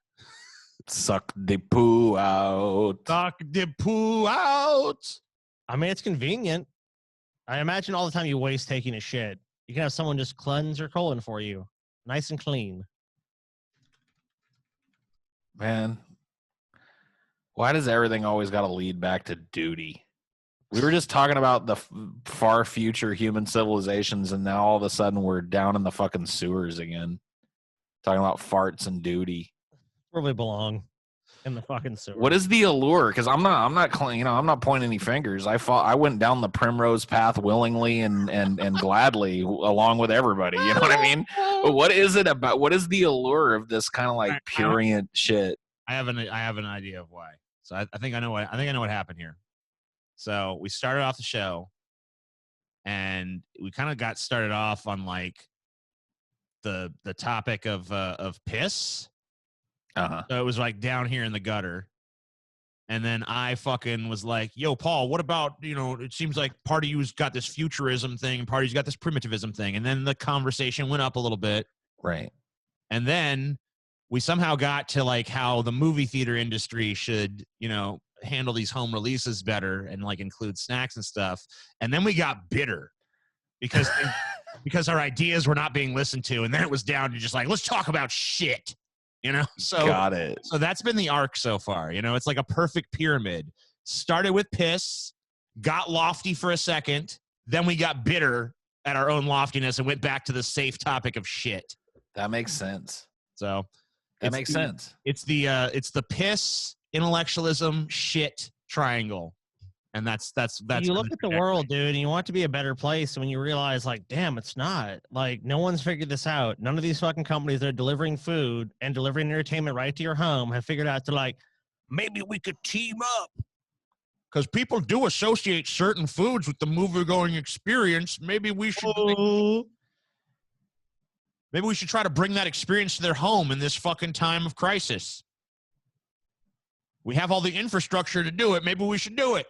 Suck the poo out. Suck the poo out. I mean, it's convenient. I imagine all the time you waste taking a shit. You can have someone just cleanse your colon for you. Nice and clean. Man, why does everything always got to lead back to duty? We were just talking about the far future human civilizations, and now all of a sudden we're down in the fucking sewers again, talking about farts and duty. Where we belong, in the fucking sewer. What is the allure? Because I'm not pointing any fingers. I went down the primrose path willingly and gladly along with everybody. You know what I mean? But what is it about? What is the allure of this kind of like purient shit? I have an idea of why. So I think I know what happened here. So we started off the show, and we kind of got started off on like the topic of piss. Uh-huh. So it was like down here in the gutter, and then I fucking was like, "Yo, Paul, what about it seems like part of you's got this futurism thing, and part of you's got this primitivism thing," and then the conversation went up a little bit, Right? And then we somehow got to like how the movie theater industry should handle these home releases better and like include snacks and stuff. And then we got bitter because our ideas were not being listened to. And then it was down to just like, let's talk about shit, So Got it. So that's been the arc so far. It's like a perfect pyramid. Started with piss, got lofty for a second. Then we got bitter at our own loftiness and went back to the safe topic of shit. That makes sense. So that makes sense. It's the piss, intellectualism, shit triangle. And that's you look at the world, dude, and you want it to be a better place. And when you realize, like, damn, it's not. Like, no one's figured this out. None of these fucking companies that are delivering food and delivering entertainment right to your home have figured out to, like, maybe we could team up. Because people do associate certain foods with the movie-going experience. Maybe we should try to bring that experience to their home in this fucking time of crisis. We have all the infrastructure to do it. Maybe we should do it.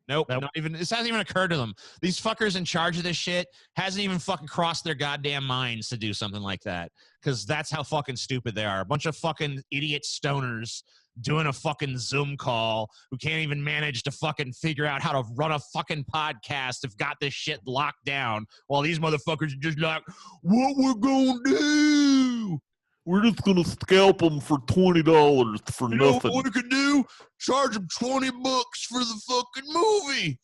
Nope. This hasn't even occurred to them. These fuckers in charge of this shit hasn't even fucking crossed their goddamn minds to do something like that. Because that's how fucking stupid they are. A bunch of fucking idiot stoners doing a fucking Zoom call who can't even manage to fucking figure out how to run a fucking podcast, have got this shit locked down, while these motherfuckers are just like, what we're gonna do? We're just gonna scalp them for $20 for nothing. Know what we could do? Charge them $20 for the fucking movie.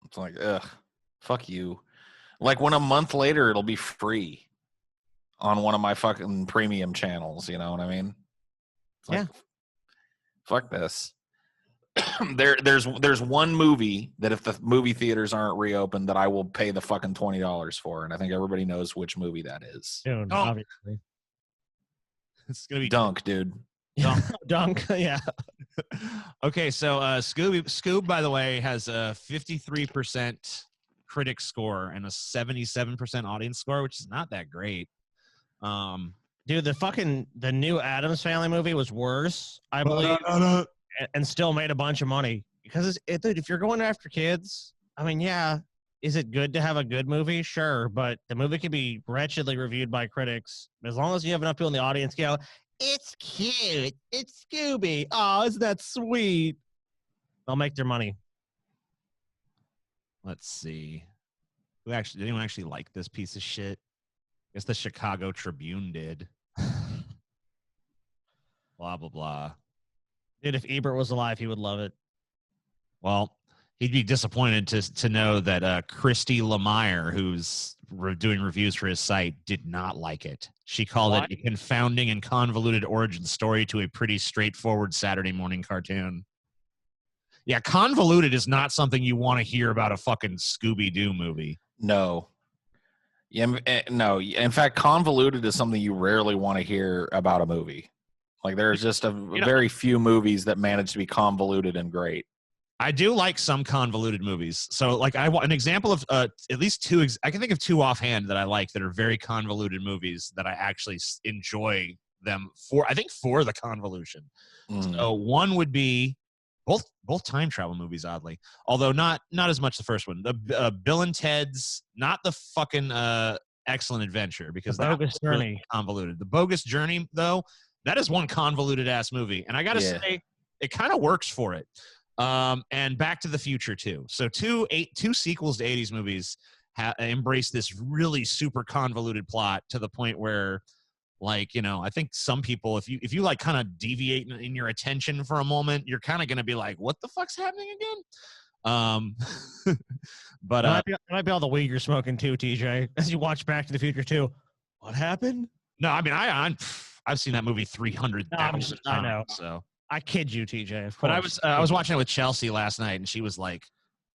It's like, ugh, fuck you. Like when a month later it'll be free on one of my fucking premium channels. You know what I mean? It's like, fuck this. There's one movie that if the movie theaters aren't reopened that I will pay the fucking $20 for, and I think everybody knows which movie that is. Dude, obviously. It's gonna be Dunk, dude. Dunk, yeah. Okay, so Scoob, by the way, has a 53% critic score and a 77% audience score, which is not that great. Dude, the new Addams Family movie was worse, I believe, and still made a bunch of money. Because dude, if you're going after kids, I mean, yeah, is it good to have a good movie? Sure, but the movie can be wretchedly reviewed by critics. As long as you have enough people in the audience go, it's cute, it's Scooby, oh, isn't that sweet? They'll make their money. Let's see. Did anyone actually like this piece of shit? I guess the Chicago Tribune did. Blah, blah, blah. Dude, if Ebert was alive, he would love it. Well, he'd be disappointed to know that Christy Lemire, who's doing reviews for his site, did not like it. She called it a confounding and convoluted origin story to a pretty straightforward Saturday morning cartoon. Yeah, convoluted is not something you want to hear about a fucking Scooby-Doo movie. No. Yeah, no. In fact, convoluted is something you rarely want to hear about a movie. Like there's just very few movies that manage to be convoluted and great. I do like some convoluted movies. So, like, an example of at least two. I can think of two offhand that I like that are very convoluted movies that I actually enjoy them for. I think for the convolution. So one would be both time travel movies, oddly, although not as much the first one. The Bill and Ted's, not the fucking Excellent Adventure, because The Bogus Journey, really convoluted. The Bogus Journey, though, that is one convoluted ass movie, and I gotta say, it kind of works for it. And Back to the Future too. So two sequels to 80s movies embrace this really super convoluted plot to the point where, like, you know, I think some people, if you like kind of deviate in your attention for a moment, you're kind of going to be like, what the fuck's happening again? But it might be all the weed you're smoking too, TJ, as you watch Back to the Future too. What happened? No, I mean, I've seen that movie 300,000 times. I know. So I kid you, TJ. But I was watching it with Chelsea last night, and she was like,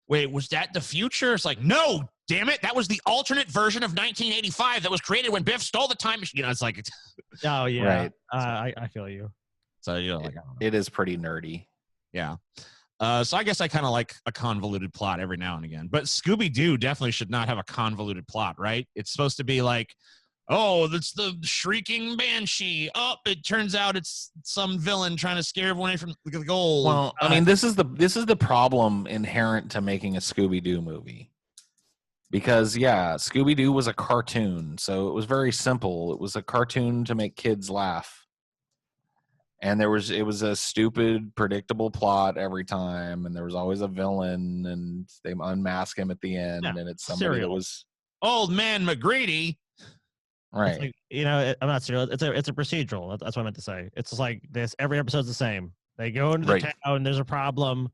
wait, was that the future? It's like, no, damn it. That was the alternate version of 1985 that was created when Biff stole the time machine. You know, it's like, oh, yeah. Right. I feel you. So, you know, like, it is pretty nerdy. Yeah. So I guess I kind of like a convoluted plot every now and again. But Scooby-Doo definitely should not have a convoluted plot, right? It's supposed to be like, oh, that's the shrieking banshee. Oh, it turns out it's some villain trying to scare everyone away from the goal. Well, I mean, this is the problem inherent to making a Scooby-Doo movie. Because, yeah, Scooby-Doo was a cartoon, so it was very simple. It was a cartoon to make kids laugh. And it was a stupid, predictable plot every time, and there was always a villain, and they unmask him at the end, and it's somebody that was... Old Man McGreedy. Right. Like, you know, I'm not serious. It's a procedural. That's what I meant to say. It's just like this. Every episode's the same. They go into the town. There's a problem.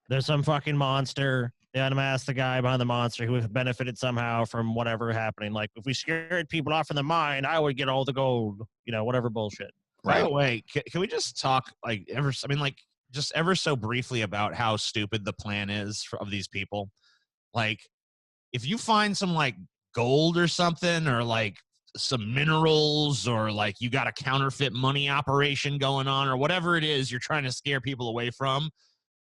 There's some fucking monster. They unmask the guy behind the monster who benefited somehow from whatever happening. Like, if we scared people off in the mine, I would get all the gold. You know, whatever bullshit. By the way, can we just talk just ever so briefly about how stupid the plan is of these people? Like, if you find some like gold or something, or like some minerals, or like you got a counterfeit money operation going on, or whatever it is you're trying to scare people away from,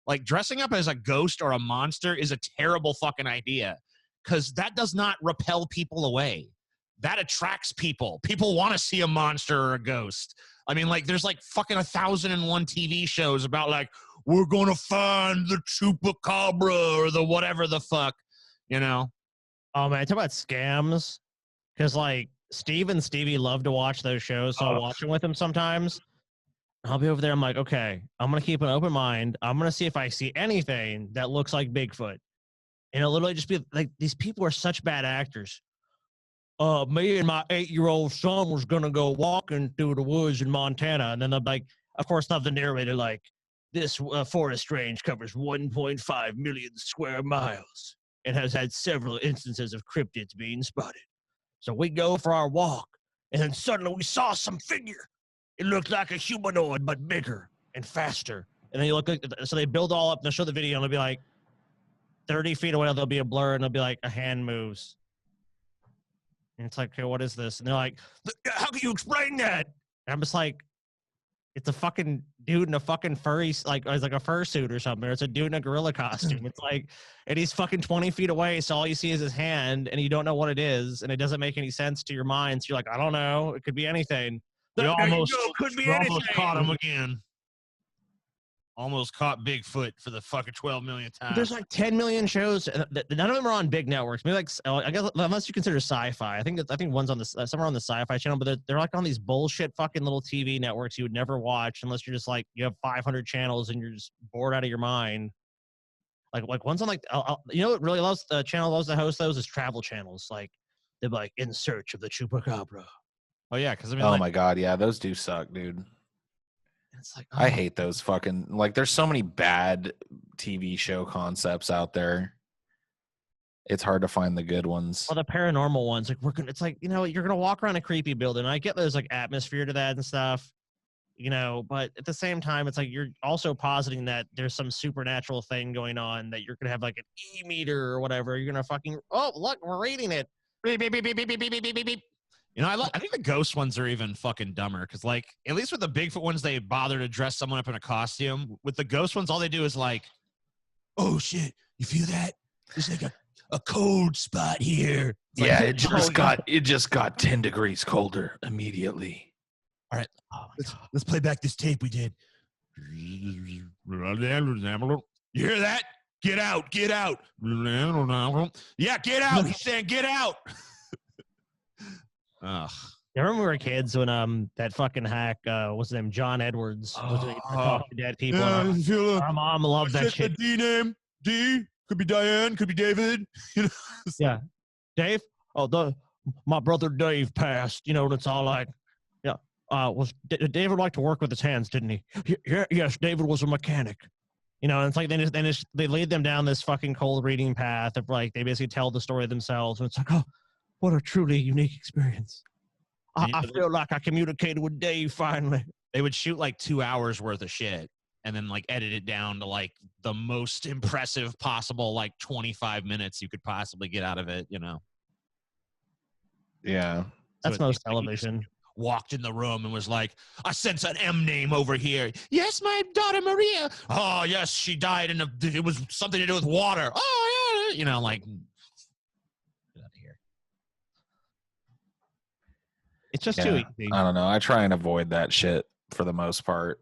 like, dressing up as a ghost or a monster is a terrible fucking idea, because that does not repel people away. That attracts people. People want to see a monster or a ghost. I mean, like, there's like fucking 1,001 TV shows about like, we're gonna find the chupacabra or the whatever the fuck, you know. Oh man, talk about scams. Because like Steve and Stevie love to watch those shows, so I'll watch them with them sometimes. I'll be over there. I'm like, okay, I'm gonna keep an open mind. I'm gonna see if I see anything that looks like Bigfoot, and it'll literally just be like, these people are such bad actors. Me and my 8-year-old son was gonna go walking through the woods in Montana, and then they'll be like, of course, not the narrator, like, this forest range covers 1.5 million square miles and has had several instances of cryptids being spotted. So we go for our walk, and then suddenly we saw some figure. It looked like a humanoid, but bigger and faster. And then you look, so they build all up, and they'll show the video, and it'll be like 30 feet away, there'll be a blur, and it'll be like a hand moves. And it's like, okay, what is this? And they're like, how can you explain that? And I'm just like, it's a fucking dude in a fucking furry, like, it's like a fursuit or something. Or it's a dude in a gorilla costume. It's like, and he's fucking 20 feet away, so all you see is his hand, and you don't know what it is, and it doesn't make any sense to your mind. So you're like, I don't know. It could be anything. We almost caught him anything. again. Almost caught Bigfoot for the fucking 12 million times. There's like 10 million shows. None of them are on big networks. Maybe like, I guess, unless you consider sci-fi. I think one's on the somewhere on the sci-fi channel, but they're like on these bullshit fucking little TV networks you would never watch unless you're just like, you have 500 channels and you're just bored out of your mind. Like one's on like, you know what really loves the channel loves to host those is travel channels. Like, they're like, in search of the chupacabra. Oh yeah, because I mean, oh my god, yeah, those do suck, dude. It's like, I hate those fucking, like, there's so many bad TV show concepts out there. It's hard to find the good ones. Well, the paranormal ones, like, it's like, you know, you're gonna walk around a creepy building. I get there's like atmosphere to that and stuff, you know, but at the same time, it's like you're also positing that there's some supernatural thing going on, that you're gonna have like an e-meter or whatever. You're gonna fucking, oh look, we're reading it. Beep, beep, beep, beep, beep, beep, beep, beep, beep, beep. You know, I think the ghost ones are even fucking dumber because, like, at least with the Bigfoot ones, they bother to dress someone up in a costume. With the ghost ones, all they do is like, oh shit, you feel that? There's like a cold spot here. It's like, Yeah, it just got 10 degrees colder immediately. all right, Oh my God. let's play back this tape we did. You hear that? Get out, get out. Yeah, get out. He's saying get out. Ugh. I remember we were kids when that fucking hack, what's his name, John Edwards, was doing talking to dead people. Our mom loved that shit. D name, D, could be Diane, could be David. You know? Yeah, Dave. Oh, my brother Dave passed. You know, and it's all like, yeah. David liked to work with his hands, didn't he? Yeah, yes, David was a mechanic. You know, and it's like they lead them down this fucking cold reading path of like they basically tell the story themselves, and it's like, oh, what a truly unique experience. I feel like I communicated with Dave finally. They would shoot like 2 hours worth of shit and then like edit it down to like the most impressive possible like 25 minutes you could possibly get out of it, you know. Yeah. That's So most like, television. walked in the room and was like, I sense an M name over here. Yes, my daughter Maria. Oh, yes, she died and it was something to do with water. Oh, yeah. You know, like, get out of here. It's just too easy. I don't know. I try and avoid that shit for the most part.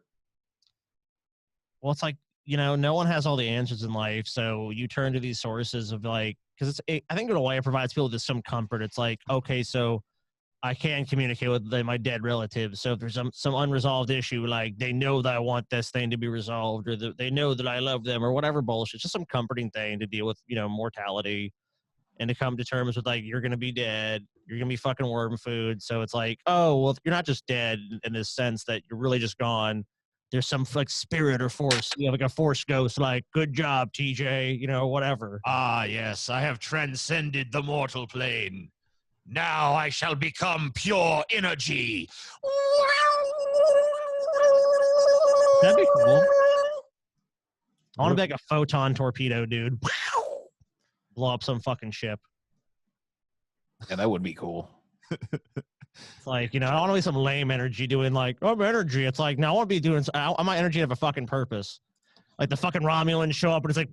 Well, it's like, you know, no one has all the answers in life, so you turn to these sources of like, because I think in a way it provides people with some comfort. It's like, okay, so I can communicate with my dead relatives. So if there's some unresolved issue, like they know that I want this thing to be resolved, or they know that I love them, or whatever bullshit. It's just some comforting thing to deal with, you know, mortality, and to come to terms with like, you're gonna be dead, you're gonna be fucking worm food. So it's like, oh well, you're not just dead in this sense that you're really just gone. There's some like spirit or force, you know, like a force ghost, like, good job, TJ, you know, whatever. Ah, yes, I have transcended the mortal plane. Now I shall become pure energy. That'd be cool. I want to be like a photon torpedo, dude. Blow up some fucking ship. Yeah, that would be cool. It's like, you know, I don't want to be some lame energy doing like, I'm energy. It's like, no, I want to be doing, I want my energy to have a fucking purpose. Like the fucking Romulans show up and it's like,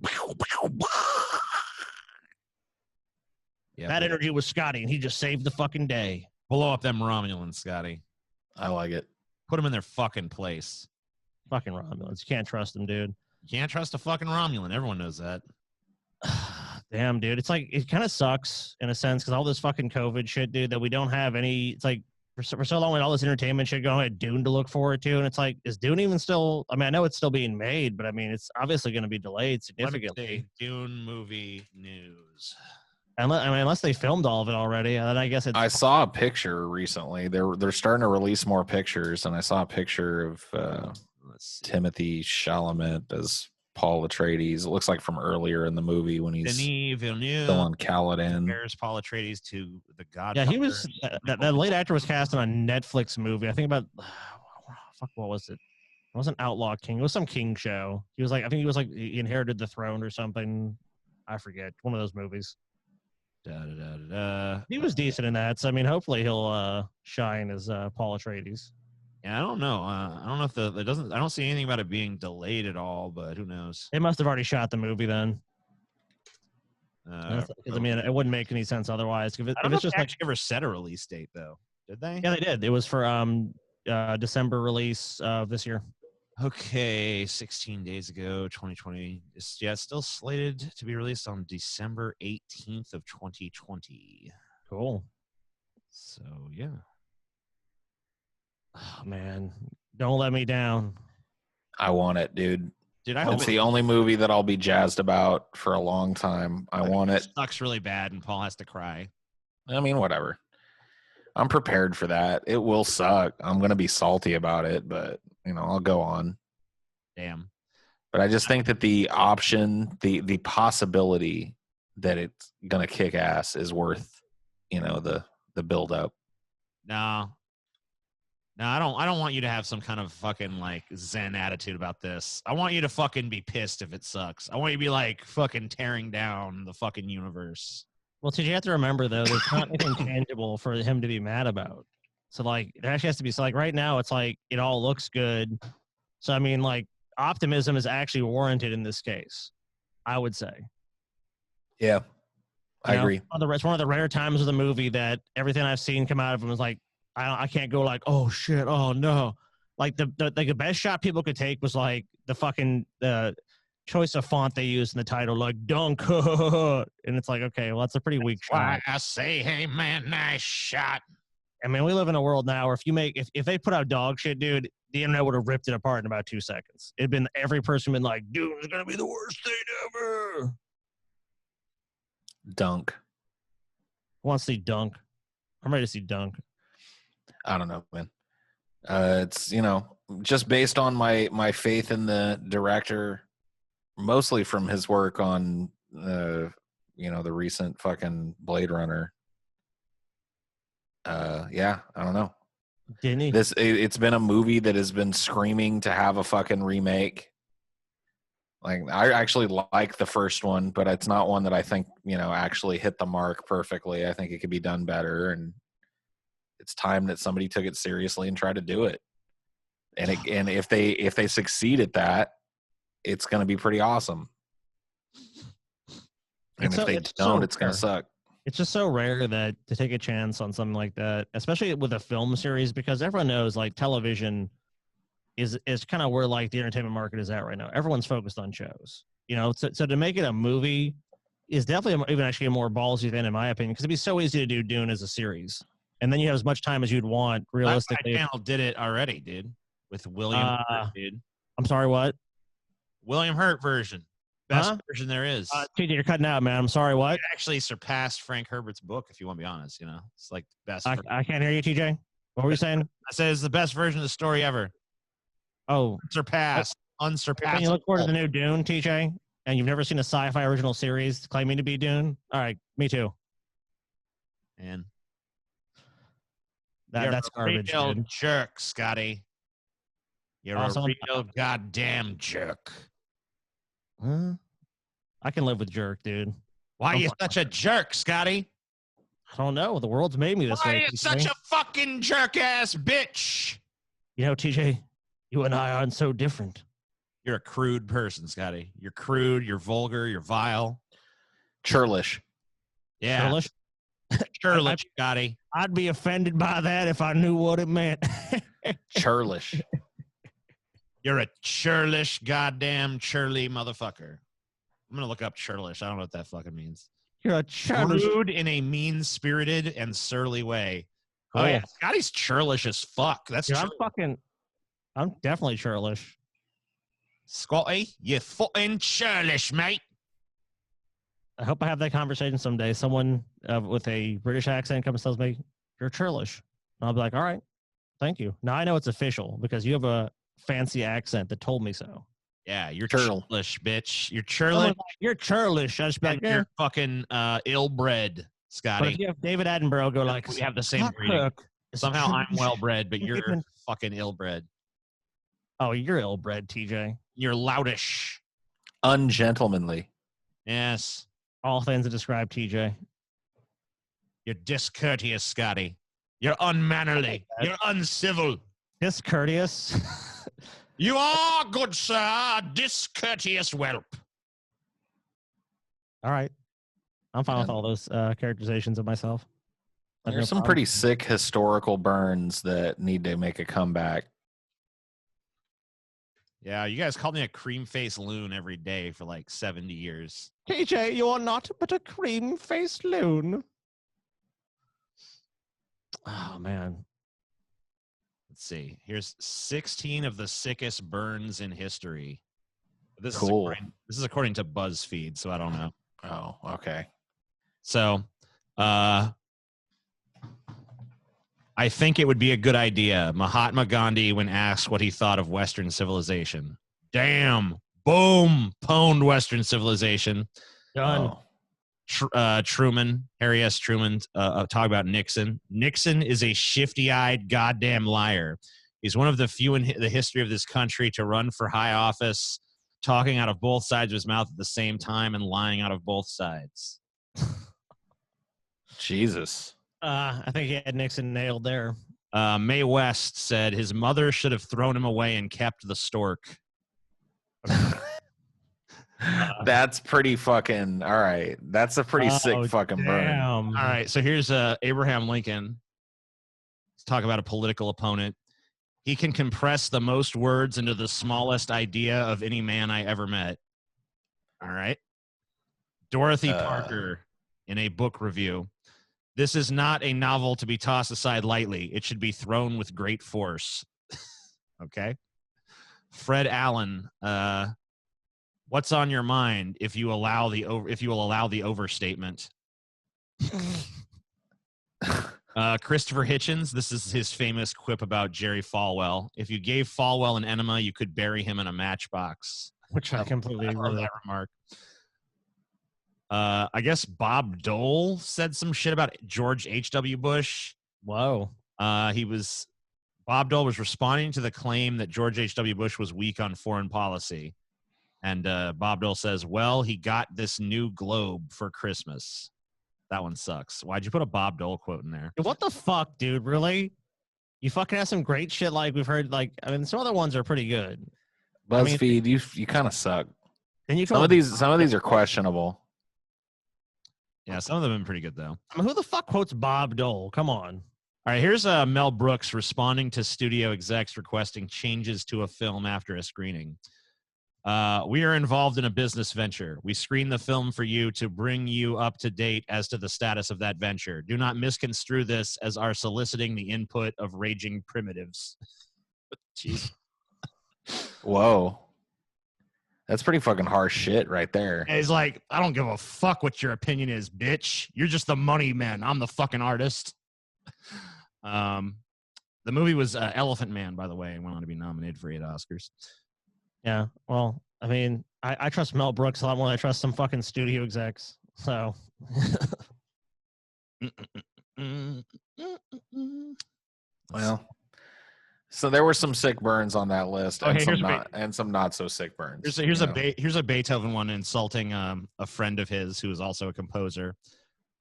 Yeah, that energy was Scotty and he just saved the fucking day. blow up them Romulans, Scotty. I like it. Put them in their fucking place. Fucking Romulans. You can't trust them, dude. You can't trust a fucking Romulan. Everyone knows that. Damn, dude. It's like, it kind of sucks in a sense because all this fucking COVID shit, dude, that we don't have any. It's like for so long with all this entertainment shit going, at Dune to look forward to. And it's like, is Dune even still? I mean, I know it's still being made, but I mean, it's obviously going to be delayed significantly. Dune movie news. Unless they filmed all of it already, then I guess it's. I saw a picture recently. They're starting to release more pictures, and I saw a picture of Timothy Chalamet as Paul Atreides. It looks like from earlier in the movie when he's Denis Villeneuve still on Caladan. compares Paul Atreides to the God. Yeah, he was. That late actor was cast in a Netflix movie. I think about. Fuck, what was it? It wasn't Outlaw King. It was some King show. He was like, I think he was like, he inherited the throne or something. I forget. One of those movies. He was decent in that. So I mean, hopefully he'll shine as Paul Atreides. Yeah, I don't know. I don't know if it doesn't. I don't see anything about it being delayed at all. But who knows? They must have already shot the movie then. I mean, it wouldn't make any sense otherwise. If I don't know it's if just they like, actually ever set a release date though. Did they? yeah, they did. It was for December release of this year. Okay, 16 days ago, 2020. It's still slated to be released on December 18th of 2020. Cool. So yeah. Oh man, don't let me down. I want it, dude. Dude, I hope It's the only movie that I'll be jazzed about for a long time. I want it. Sucks really bad, and Paul has to cry. I mean, whatever. I'm prepared for that. It will suck. I'm gonna be salty about it, but you know, I'll go on. Damn. But I just think that the option, the possibility that it's gonna kick ass is worth, you know, the build up. No. No, I don't want you to have some kind of fucking like Zen attitude about this. I want you to fucking be pissed if it sucks. I want you to be like fucking tearing down the fucking universe. Well, TJ, you have to remember though, there's not anything tangible for him to be mad about. So like, it actually has to be. So like, right now, it's like it all looks good. So I mean, like, optimism is actually warranted in this case, I would say. Yeah, I agree. It's one of the rare times of the movie that everything I've seen come out of him is like, I can't go like, oh shit, oh no. Like the best shot people could take was like the fucking choice of font they used in the title, like dunk, and it's like, okay, well, that's a pretty weak shot. Why I say, hey man, nice shot. I mean, we live in a world now where if they put out dog shit, dude, the internet would have ripped it apart in about 2 seconds. It'd been every person been like, dude, it's gonna be the worst thing ever. Dunk. I want to see Dunk. I'm ready to see Dunk. I don't know, man. It's, you know, just based on my faith in the director, mostly from his work on, you know, the recent fucking Blade Runner. Yeah, I don't know. Didn't he? It's been a movie that has been screaming to have a fucking remake. Like, I actually like the first one, but it's not one that I think, you know, actually hit the mark perfectly. I think it could be done better, and it's time that somebody took it seriously and tried to do it. And if they succeed at that, it's going to be pretty awesome. And if they don't, it's going to suck. It's just so rare that to take a chance on something like that, especially with a film series, because everyone knows like television is kind of where like the entertainment market is at right now. Everyone's focused on shows, you know. So to make it a movie is definitely even actually a more ballsy thing, in my opinion, because it'd be so easy to do Dune as a series, and then you have as much time as you'd want. Realistically, Channel did it already, dude, with William Hurt, dude. I'm sorry, what? William Hurt version. Best version there is. TJ, you're cutting out, man. I'm sorry, what? It actually surpassed Frank Herbert's book, if you want to be honest. You know, it's like the best. I can't hear you, TJ. What were you saying? I said it's the best version of the story ever. Oh, unsurpassed. Can you look forward to the new Dune, TJ? And you've never seen a sci-fi original series claiming to be Dune? All right, me too. And that's garbage. You're a real dude. jerk, Scotty. You're a real goddamn jerk. Huh? I can live with jerk, dude. Why are you such a jerk, Scotty? I don't know. The world's made me this way. Why are you such a fucking jerk-ass bitch? You know, TJ, you and I aren't so different. You're a crude person, Scotty. You're crude, you're vulgar, you're vile. Churlish. Yeah. Churlish? Churlish, Scotty. I'd be offended by that if I knew what it meant. Churlish. You're a churlish, goddamn churly motherfucker. I'm going to look up churlish. I don't know what that fucking means. You're a churlish. Rude in a mean-spirited and surly way. Cool. Oh, yeah. Scotty's churlish as fuck. That's Dude, true. I'm definitely churlish. Scotty, you fucking churlish, mate. I hope I have that conversation someday. Someone with a British accent comes and tells me, you're churlish. And I'll be like, all right, thank you. Now I know it's official because you have a fancy accent that told me so. Yeah, you're churlish, bitch. You're churlish. You're churlish. I just be like, you're fucking ill-bred, Scotty. But if you have David Attenborough go like, we have the same breeding. Somehow I'm well-bred, but you're fucking ill-bred. Oh, you're ill-bred, TJ. You're loutish. Ungentlemanly. Yes. All things that describe TJ. You're discourteous, Scotty. You're unmannerly. You're uncivil. Discourteous? You are, good sir, a discourteous whelp. All right. I'm fine with all those characterizations of myself. There's some pretty sick historical burns that need to make a comeback. Yeah, you guys called me a cream-faced loon every day for like 70 years. TJ, you are not but a cream-faced loon. Oh, man. Let's see. Here's 16 of the sickest burns in history. This is according to BuzzFeed, so I don't know. Oh, okay. So, I think it would be a good idea. Mahatma Gandhi, when asked what he thought of Western civilization. Damn. Boom. Pwned Western civilization. Done. Oh. Truman, Harry S. Truman, talk about Nixon. Nixon is a shifty-eyed goddamn liar. He's one of the few in the history of this country to run for high office, talking out of both sides of his mouth at the same time and lying out of both sides. Jesus. I think he had Nixon nailed there. Mae West said his mother should have thrown him away and kept the stork. That's pretty fucking all right. That's a pretty sick fucking burn. All right, so here's Abraham Lincoln. Let's talk about a political opponent. He can compress the most words into the smallest idea of any man I ever met. All right. Dorothy Parker in a book review. This is not a novel to be tossed aside lightly. It should be thrown with great force. Okay. Fred Allen. What's on your mind if you will allow the overstatement? Christopher Hitchens, this is his famous quip about Jerry Falwell. If you gave Falwell an enema, you could bury him in a matchbox. Which I completely agree love with. that remark. I guess Bob Dole said some shit about George H.W. Bush. Whoa. Bob Dole was responding to the claim that George H.W. Bush was weak on foreign policy. And Bob Dole says, well, he got this new globe for Christmas. That one sucks. Why'd you put a Bob Dole quote in there? What the fuck, dude? Really? You fucking have some great shit like we've heard. Like, I mean, some other ones are pretty good. BuzzFeed, you kind of suck. And you some of these are questionable. Yeah, some of them have been pretty good though. I mean, who the fuck quotes Bob Dole? Come on. All right, here's Mel Brooks responding to studio execs requesting changes to a film after a screening. We are involved in a business venture. We screen the film for you to bring you up to date as to the status of that venture. Do not misconstrue this as our soliciting the input of raging primitives. Jeez. Whoa. That's pretty fucking harsh shit right there. He's like, I don't give a fuck what your opinion is, bitch. You're just the money man. I'm the fucking artist. The movie was Elephant Man, by the way, and went on to be nominated for 8 Oscars. Yeah, well, I mean, I trust Mel Brooks a lot more than I trust some fucking studio execs. So. Well, so there were some sick burns on that list, and some not so sick burns. Here's a Beethoven one insulting a friend of his who is also a composer.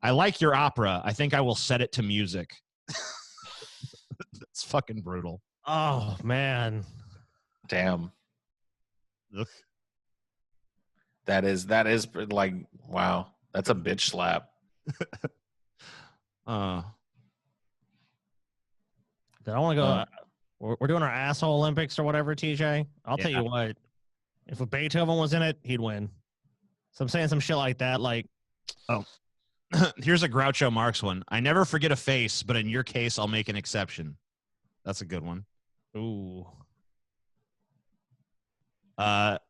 I like your opera. I think I will set it to music. That's fucking brutal. Oh man. Damn. Ugh. That is like, wow. That's a bitch slap. I want to go. We're doing our asshole Olympics or whatever, TJ. I'll tell you what. If a Beethoven was in it, he'd win. So I'm saying some shit like that. Like, here's a Groucho Marx one. I never forget a face, but in your case, I'll make an exception. That's a good one. Ooh.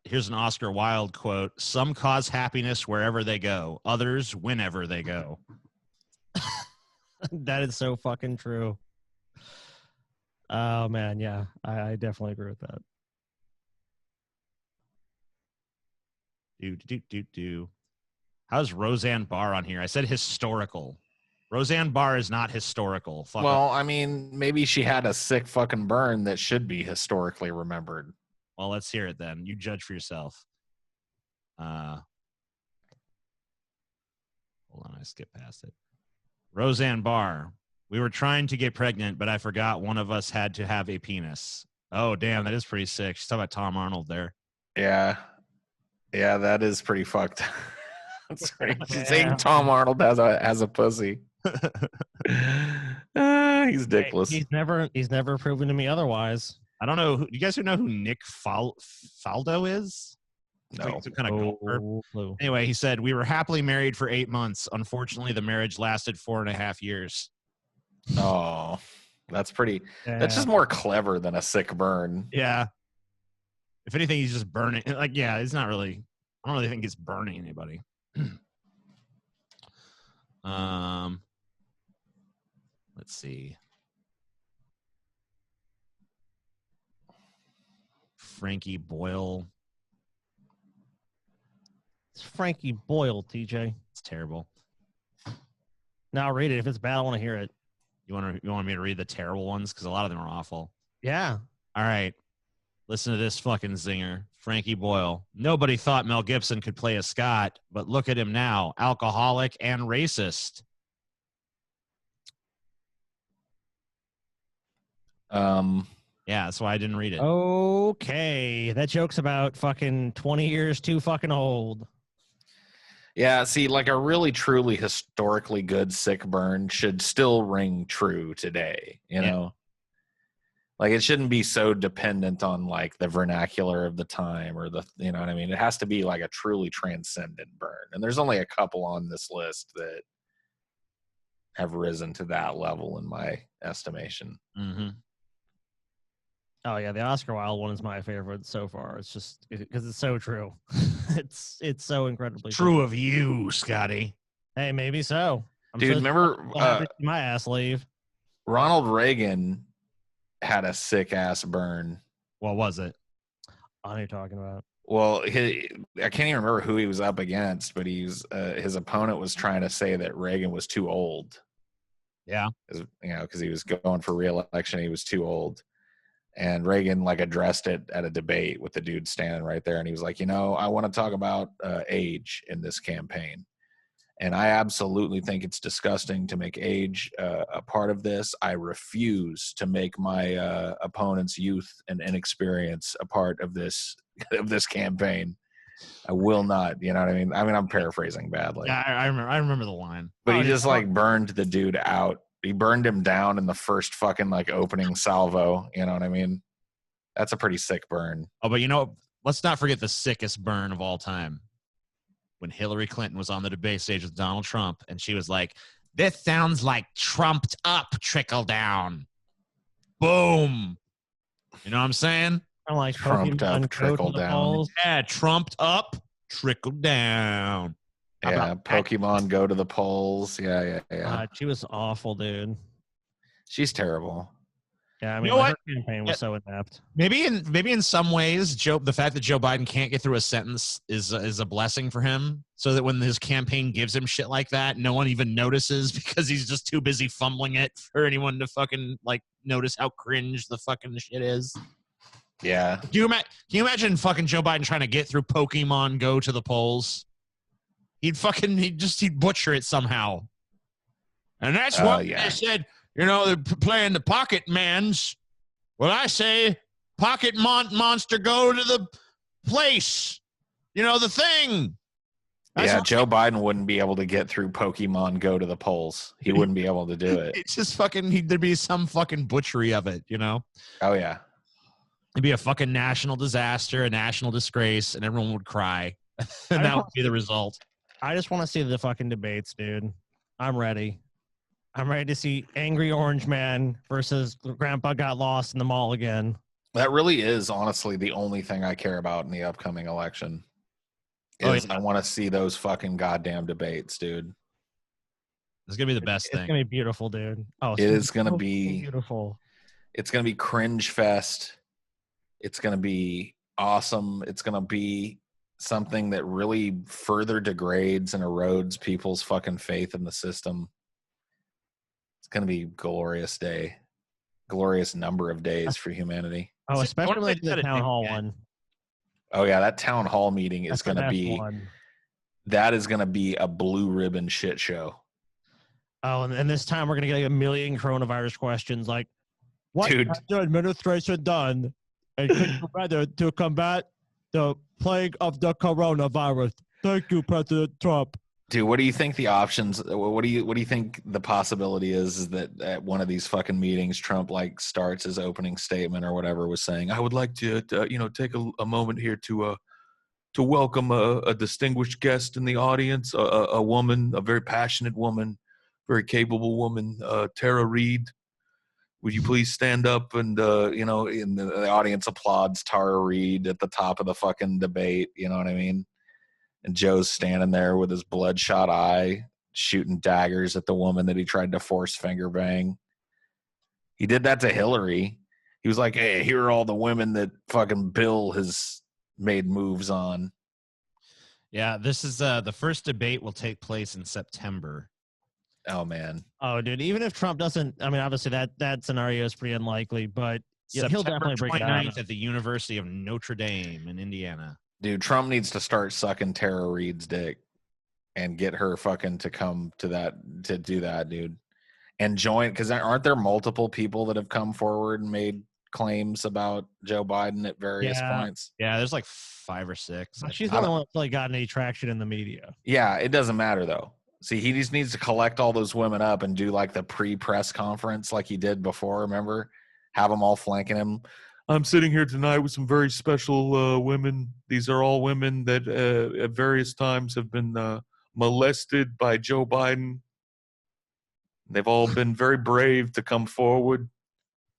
Here's an Oscar Wilde quote. Some cause happiness wherever they go. Others whenever they go. That is so fucking true. Oh, man. Yeah, I definitely agree with that. How's Roseanne Barr on here? I said historical. Roseanne Barr is not historical. Fuck well, up. I mean, maybe she had a sick fucking burn that should be historically remembered. Well, let's hear it then. You judge for yourself. Hold on, I skipped past it. Roseanne Barr. We were trying to get pregnant, but I forgot one of us had to have a penis. Oh, damn, that is pretty sick. She's talking about Tom Arnold there. Yeah. Yeah, that is pretty fucked. That's crazy. Saying Tom Arnold has a pussy. He's dickless. He's never proven to me otherwise. I don't know. You guys know who Nick Faldo is? No. Some kind of golfer. Anyway, he said, we were happily married for 8 months. Unfortunately, the marriage lasted 4.5 years. Oh, that's pretty. Yeah. That's just more clever than a sick burn. Yeah. If anything, he's just burning. Like, yeah, it's not really. I don't really think it's burning anybody. Let's see. Frankie Boyle. It's Frankie Boyle, TJ. It's terrible. Now read it. If it's bad, I want to hear it. You want me to read the terrible ones? Because a lot of them are awful. Yeah. All right. Listen to this fucking zinger. Frankie Boyle. Nobody thought Mel Gibson could play a Scot, but look at him now. Alcoholic and racist. Yeah, that's why I didn't read it. Okay. That joke's about fucking 20 years too fucking old. Yeah, see, like a really truly historically good sick burn should still ring true today, you know? Like it shouldn't be so dependent on like the vernacular of the time or the, you know what I mean? It has to be like a truly transcendent burn. And there's only a couple on this list that have risen to that level in my estimation. Mm-hmm. Oh yeah, the Oscar Wilde one is my favorite so far. It's just because it's so true. it's so incredibly True of you, Scotty. Hey, maybe so. Dude, remember my ass leave. Ronald Reagan had a sick ass burn. What was it? I know what you're talking about. Well, I can't even remember who he was up against, but his opponent was trying to say that Reagan was too old. Yeah, you know, because he was going for re-election, he was too old. And Reagan like addressed it at a debate with the dude standing right there, and he was like, you know, I want to talk about age in this campaign, and I absolutely think it's disgusting to make age a part of this. I refuse to make my opponent's youth and inexperience a part of this campaign. I will not. You know what I mean? I'm paraphrasing badly. Yeah, I remember the line. But he just like burned the dude out. He burned him down in the first fucking like opening salvo. You know what I mean? That's a pretty sick burn. Oh, but you know, let's not forget the sickest burn of all time. When Hillary Clinton was on the debate stage with Donald Trump, and she was like, "This sounds like trumped up trickle down." Boom. You know what I'm saying? I'm like Trumped up trickle down. Yeah, trumped up trickle down. Yeah, Pokemon go to the polls. Yeah. She was awful, dude. She's terrible. Yeah, I mean, You know what? her campaign was so inept. Maybe in some ways, the fact that Joe Biden can't get through a sentence is a blessing for him. So that when his campaign gives him shit like that, no one even notices because he's just too busy fumbling it for anyone to fucking like notice how cringe the fucking shit is. Yeah. Can you imagine fucking Joe Biden trying to get through Pokemon Go to the polls? He'd butcher it somehow. And that's what they said, you know, they're playing the pocket mans. Well, I say pocket monster go to the place. You know, the thing. Joe Biden wouldn't be able to get through Pokemon go to the polls. He wouldn't be able to do it. It's just fucking, there'd be some fucking butchery of it, you know? Oh, yeah. It'd be a fucking national disaster, a national disgrace, and everyone would cry. And that would be the result. I just want to see the fucking debates, dude. I'm ready. I'm ready to see Angry Orange Man versus Grandpa Got Lost in the Mall again. That really is honestly the only thing I care about in the upcoming election. I want to see those fucking goddamn debates, dude. It's gonna be the best thing. It's gonna be beautiful, dude. Oh, it is gonna be beautiful. It's gonna be cringe fest. It's gonna be awesome. It's gonna be something that really further degrades and erodes people's fucking faith in the system. It's going to be a glorious day. Glorious number of days for humanity. Oh, especially like the town hall one. Oh, yeah, that town hall meeting is going to be that is going to be a blue ribbon shit show. Oh, and this time we're going to get like 1 million coronavirus questions like, what Dude. has the administration done and could do better to combat the plague of the coronavirus? Thank you, President Trump. Dude, what do you think the options? What do you think the possibility is that at one of these fucking meetings, Trump like starts his opening statement or whatever, was saying, "I would like to take a moment here to welcome a distinguished guest in the audience, a woman, a very passionate woman, very capable woman, Tara Reid. Would you please stand up?" And in the audience applauds Tara Reid at the top of the fucking debate. You know what I mean? And Joe's standing there with his bloodshot eye, shooting daggers at the woman that he tried to force finger bang. He did that to Hillary. He was like, "Hey, here are all the women that fucking Bill has made moves on." Yeah, this is the first debate will take place in September. Oh man. Oh, dude, even if Trump doesn't, I mean, obviously that scenario is pretty unlikely, but yeah, he'll September definitely bring it out. 29th at the University of Notre Dame in Indiana. Dude, Trump needs to start sucking Tara Reid's dick and get her fucking to come to do that, dude. And join, because aren't there multiple people that have come forward and made claims about Joe Biden at various points? Yeah, there's like 5 or 6. She's the only one that's really gotten any traction in the media. Yeah, it doesn't matter though. See, he just needs to collect all those women up and do like the pre-press conference like he did before, remember? Have them all flanking him. I'm sitting here tonight with some very special women. These are all women that at various times have been molested by Joe Biden. They've all been very brave to come forward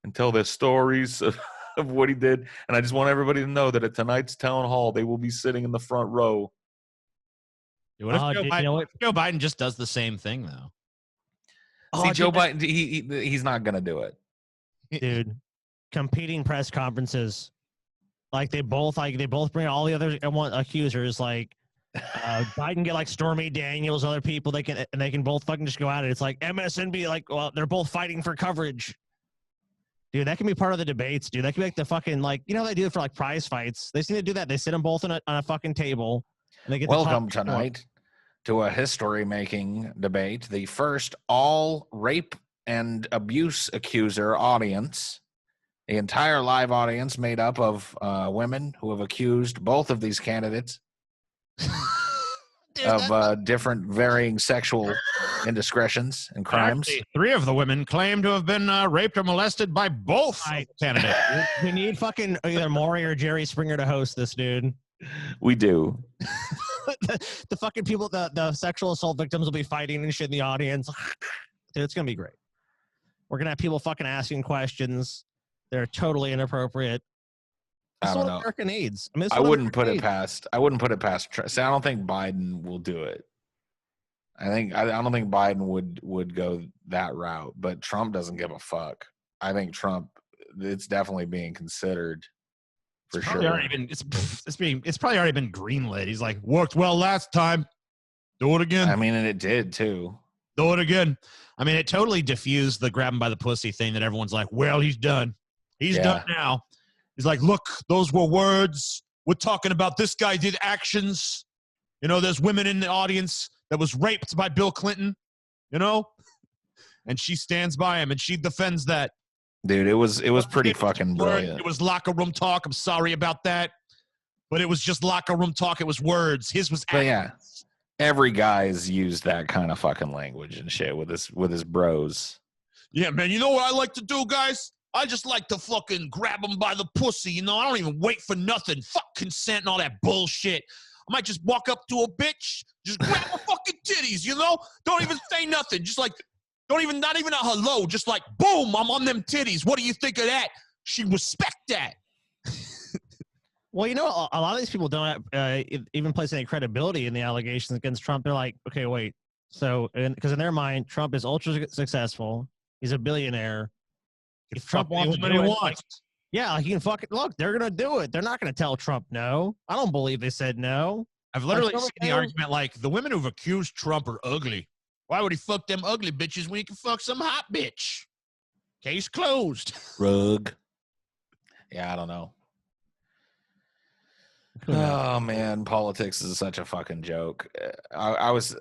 and tell their stories of what he did. And I just want everybody to know that at tonight's town hall, they will be sitting in the front row. What if Joe Biden just does the same thing, though? See, Joe Biden, he's not going to do it. Dude, competing press conferences, they both bring all the other accusers, Biden get Stormy Daniels, other people, they can both fucking just go at it. It's like MSNBC, well, they're both fighting for coverage. Dude, that can be part of the debates, dude. That can be the fucking, they do it for prize fights. They seem to do that. They sit them both on a fucking table. And they get Welcome tonight to a history-making debate. The first all rape and abuse accuser audience. The entire live audience made up of women who have accused both of these candidates of different varying sexual indiscretions and crimes. Actually, 3 of the women claim to have been raped or molested by both candidates. We need fucking either Maury or Jerry Springer to host this, dude. We do. the fucking people, the sexual assault victims will be fighting and shit in the audience. Dude, it's going to be great. We're going to have people fucking asking questions. They're totally inappropriate. I don't know. America needs. I wouldn't put it past. I wouldn't put it past. See, I don't think Biden will do it. I don't think Biden would go that route. But Trump doesn't give a fuck. I think Trump. It's definitely being considered. For sure. It's probably already been greenlit. He's like, worked well last time. Do it again. I mean, and it did too. Do it again. I mean, it totally diffused the grab him by the pussy thing that everyone's like, well, he's done. He's done now. He's like, look, those were words. We're talking about this guy did actions. There's women in the audience that was raped by Bill Clinton, and she stands by him and she defends that. Dude, it was pretty fucking brilliant. It was locker room talk. I'm sorry about that. But it was just locker room talk. It was words. His was actions. But yeah, every guy's used that kind of fucking language and shit with his bros. Yeah, man, you know what I like to do, guys? I just like to fucking grab them by the pussy, I don't even wait for nothing. Fuck consent and all that bullshit. I might just walk up to a bitch, just grab her fucking titties, Don't even say nothing. Just not even a hello. Just boom, I'm on them titties. What do you think of that? She respect that. Well, a lot of these people don't even place any credibility in the allegations against Trump. They're like, okay, wait. So, because in their mind, Trump is ultra successful. He's a billionaire. If Trump wants to do it, he can fucking look. They're gonna do it. They're not gonna tell Trump no. I don't believe they said no. I've literally seen the argument the women who've accused Trump are ugly. Why would he fuck them ugly bitches when he can fuck some hot bitch? Case closed. Rug. Yeah, I don't know. Oh man, politics is such a fucking joke. I was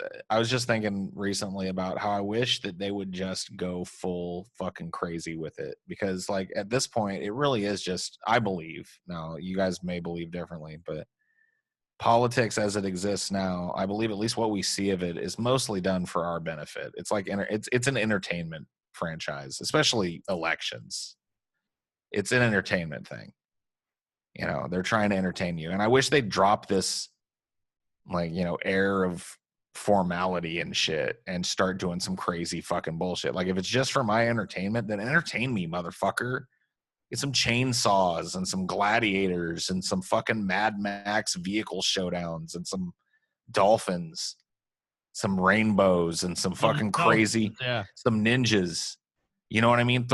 just thinking recently about how I wish that they would just go full fucking crazy with it, because at this point it really is just, I believe, now you guys may believe differently, but politics as it exists now, I believe at least what we see of it is mostly done for our benefit. It's it's an entertainment franchise, especially elections. It's an entertainment thing. They're trying to entertain you. And I wish they'd drop this, air of formality and shit and start doing some crazy fucking bullshit. If it's just for my entertainment, then entertain me, motherfucker. Get some chainsaws and some gladiators and some fucking Mad Max vehicle showdowns and some dolphins, some rainbows and some fucking crazy, some ninjas. You know what I mean?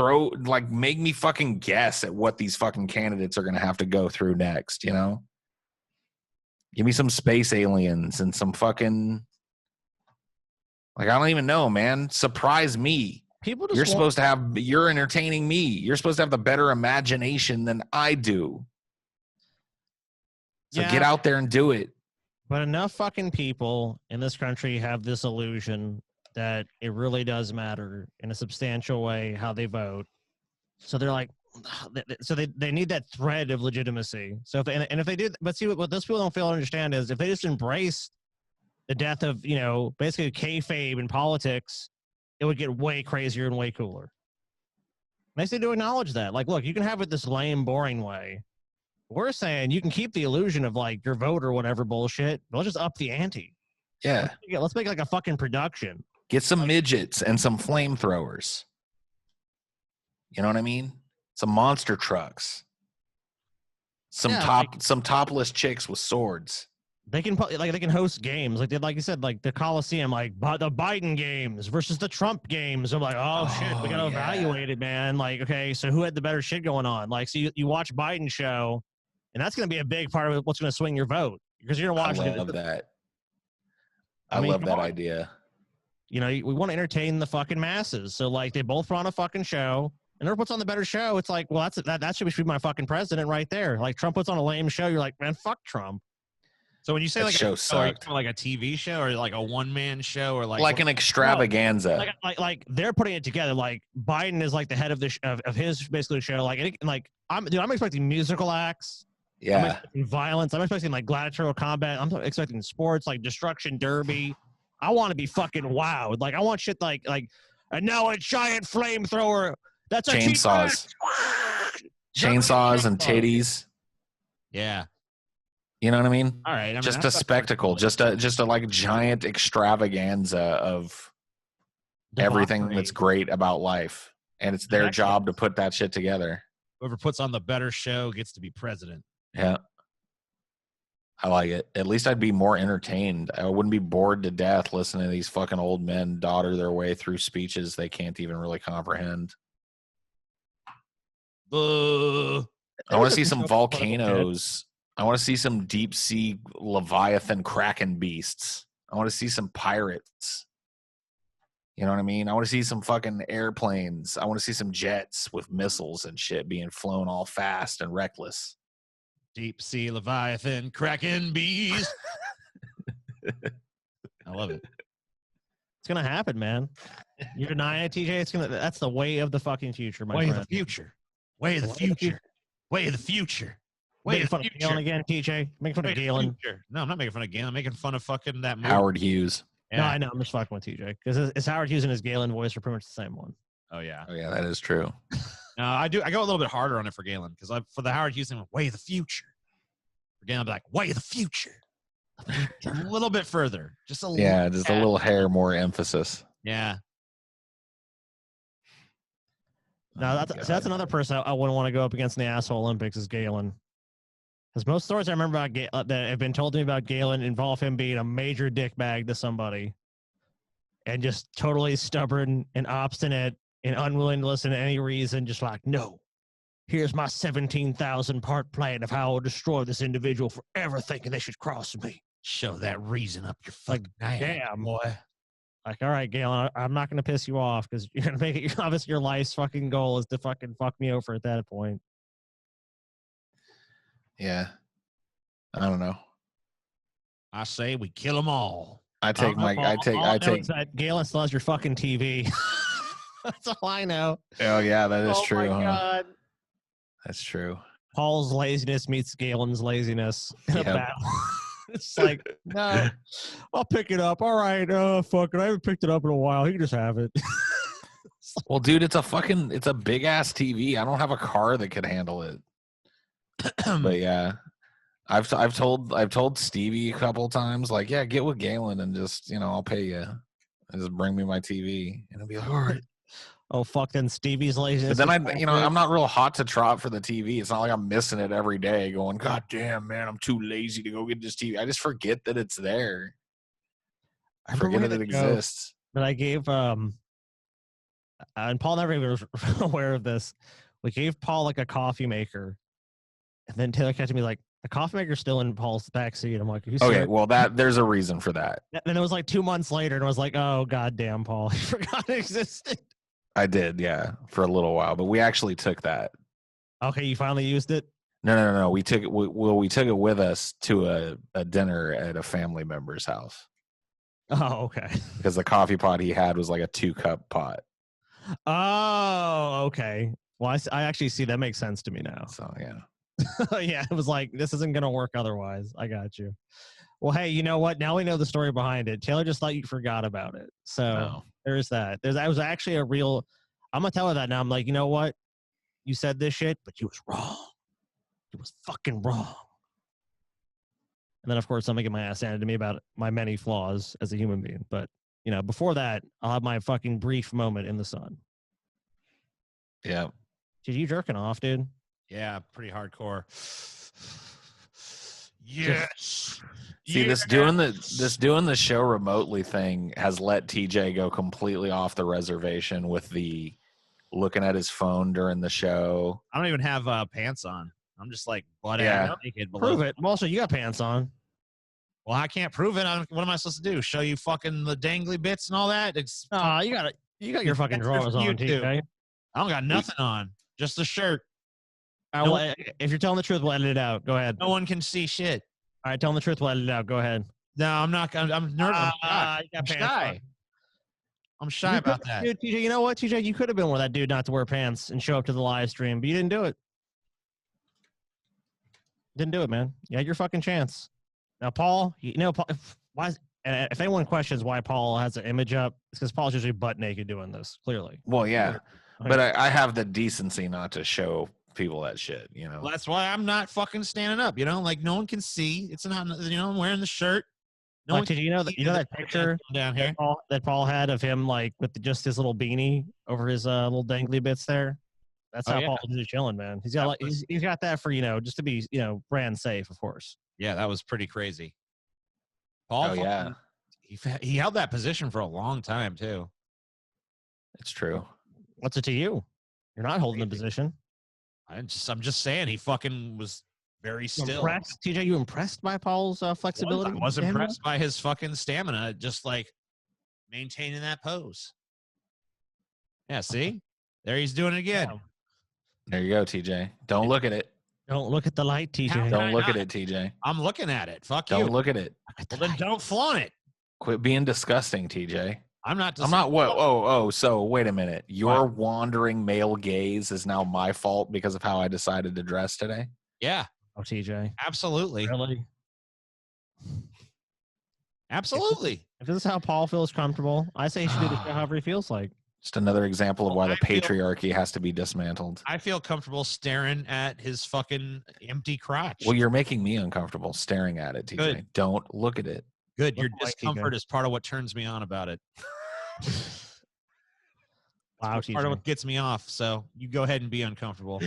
Make me fucking guess at what these fucking candidates are going to have to go through next, Give me some space aliens and some fucking, Like, I don't even know, man. Surprise me. People just You're entertaining me. You're supposed to have the better imagination than I do. So get out there and do it. But enough fucking people in this country have this illusion that it really does matter in a substantial way how they vote. So they're like, so they need that thread of legitimacy. So if they did, but see what those people don't fail to understand is if they just embraced the death of, basically kayfabe in politics, it would get way crazier and way cooler. They need to acknowledge that. Like, look, you can have it this lame, boring way. We're saying you can keep the illusion of like your vote or whatever bullshit, but let's just up the ante. Yeah. Let's make like a fucking production. Get some midgets and some flamethrowers. You know what I mean? Some monster trucks. Some topless chicks with swords. They can host games like you said, like the Coliseum, like the Biden games versus the Trump games. I'm like, shit, we gotta evaluate it, man. Like, okay, so who had the better shit going on? Like, so you watch Biden show, and that's gonna be a big part of what's gonna swing your vote because you're gonna watch. I love that. I love that idea. We want to entertain the fucking masses, so like they both put on a fucking show. And whoever puts on the better show, it's like, well, that should be my fucking president right there. Like Trump puts on a lame show, you're like, man, fuck Trump. So when you say that like show like a TV show or like a one-man show or like an extravaganza, like they're putting it together. Like Biden is like the head of of his basically show. I'm expecting musical acts. Yeah, I'm expecting violence. I'm expecting like gladiatorial combat. I'm expecting sports like destruction derby. I want to be fucking wowed. Like I want shit like and now a giant flamethrower. That's chainsaws and titties. Yeah. You know what I mean? All right. Just a spectacle, just a like giant extravaganza of everything that's great about life. And it's their job to put that shit together. Whoever puts on the better show gets to be president. Yeah. I like it. At least I'd be more entertained. I wouldn't be bored to death listening to these fucking old men dodder their way through speeches they can't even really comprehend. I want to see some volcanoes. I want to see some deep sea Leviathan Kraken beasts. I want to see some pirates. You know what I mean? I want to see some fucking airplanes. I want to see some jets with missiles and shit being flown all fast and reckless. Deep sea Leviathan Kraken beast. I love it. It's gonna happen, man. You're denying it, TJ. That's the way of the fucking future, my friend. Way of the future. Way of the future. Way of the future. Making fun of Galen again, TJ. Making fun of Galen. No, I'm not making fun of Galen. I'm making fun of fucking that movie. Howard Hughes. Yeah. No, I know. I'm just fucking with TJ because it's Howard Hughes and his Galen voice are pretty much the same one. Oh yeah. Oh yeah, that is true. No, I go a little bit harder on it for Galen because for the Howard Hughes thing, way of the future. For Galen, I'll be like, way of the future. A little bit further, just a little hair more emphasis. Yeah. No, that's another person I wouldn't want to go up against in the asshole Olympics is Galen. Because most stories I remember about that have been told to me about Galen involve him being a major dickbag to somebody, and just totally stubborn and obstinate and unwilling to listen to any reason. Just like, no, here's my 17,000 part plan of how I'll destroy this individual forever, thinking they should cross me. Show that reason up your fucking damn boy. Like, all right, Galen, I'm not going to piss you off because you're going to make it obviously your life's fucking goal is to fucking fuck me over at that point. Yeah. I don't know. I say we kill them all. I take that Galen still has your fucking TV. That's all I know. Oh yeah, that is true. My God. That's true. Paul's laziness meets Galen's laziness in a battle. It's like, no, I'll pick it up. All right, fuck it. I haven't picked it up in a while. You can just have it. Well, dude, it's a big ass TV. I don't have a car that could handle it. But yeah, I've told Stevie a couple of times, like, yeah, get with Galen and just, I'll pay you and just bring me my TV, and he'll be like, all right. Oh fuck! Then Stevie's laziness. But then I'm not real hot to trot for the TV. It's not like I'm missing it every day. Going, God damn, man, I'm too lazy to go get this TV. I just forget that it's there. I forget that it exists. But I gave and Paul never even was aware of this. We gave Paul like a coffee maker, And then Taylor catches me like, the coffee maker's still in Paul's backseat. I'm like, are you Okay, serious? well there's a reason for that. And then it was like 2 months later, and I was like, oh, goddamn, Paul. I forgot it existed. I did, yeah, for a little while, but we actually took that. Okay, you finally used it? No. We took it. We took it with us to a dinner at a family member's house Oh, okay. because the coffee pot he had was like a 2-cup pot. Oh, okay. Well, I actually see that makes sense to me now. So yeah. Yeah, it was like, this isn't going to work otherwise. I got you. Well, hey, you know what? Now we know the story behind it. Taylor just thought you forgot about it. So No. there's that. That was actually a real, I'm going to tell her that now. I'm like, you know what? You said this shit, but you was wrong. You was fucking wrong. And then, of course, I'm making my ass handed to me about my many flaws as a human being. But, you know, before that, I'll have my fucking brief moment in the sun. Yeah. Dude, you jerking off, dude? Yeah, pretty hardcore. Yes. See, this doing the show remotely thing has let TJ go completely off the reservation with the looking at his phone during the show. I don't even have pants on. I'm just like butt Yeah. ass naked below. Prove it. Well, also, you got pants on. Well, I can't prove it. What am I supposed to do? Show you fucking the dangly bits and all that? You got your fucking That's for drawers you on, too. TJ. I don't got nothing on. Just a shirt. Well, if you're telling the truth, we'll edit it out. Go ahead. No one can see shit. All right, telling the truth, we'll edit it out. Go ahead. No, I'm not. I'm nervous. I'm shy. I'm shy about that. Dude, TJ, you know what, TJ? You could have been one of that dude not to wear pants and show up to the live stream, but you didn't do it. Didn't do it, man. You had your fucking chance. Now, Paul, if anyone questions why Paul has an image up, it's because Paul's usually butt naked doing this, clearly. Well, yeah, but I have the decency not to show people that shit, you know. Well, that's why I'm not fucking standing up. You know, like no one can see. It's not. You know, I'm wearing the shirt. No one TJ, you know that picture down here that Paul had of him like with just his little beanie over his little dangly bits there. That's how Paul's usually chilling, man. He's got he's got that for just to be brand safe, of course. Yeah, that was pretty crazy. Paul, yeah, he held that position for a long time too. It's true. What's it to you? You're not holding the position. I'm just saying he fucking was very still. Impressed, TJ? You impressed by Paul's flexibility? I was impressed by his fucking stamina, just like maintaining that pose. Yeah, see, there he's doing it again. Yeah. There you go, TJ. Don't look at it. Don't look at the light, TJ. Don't look at it, TJ. I'm looking at it. Fuck you. Don't look at it. Well, then don't flaunt it. Quit being disgusting, TJ. I'm not. What? Oh. So wait a minute. Your wandering male gaze is now my fault because of how I decided to dress today. Yeah. Oh, TJ. Absolutely. Really? Absolutely. If this is how Paul feels comfortable, I say he should do the show however he feels like. Just another example of why the patriarchy has to be dismantled. I feel comfortable staring at his fucking empty crotch. Well, you're making me uncomfortable staring at it, TJ. Good. Don't look at it. Good. Your Look like discomfort is part of what turns me on about it. Wow, Part of what gets me off. So you go ahead and be uncomfortable.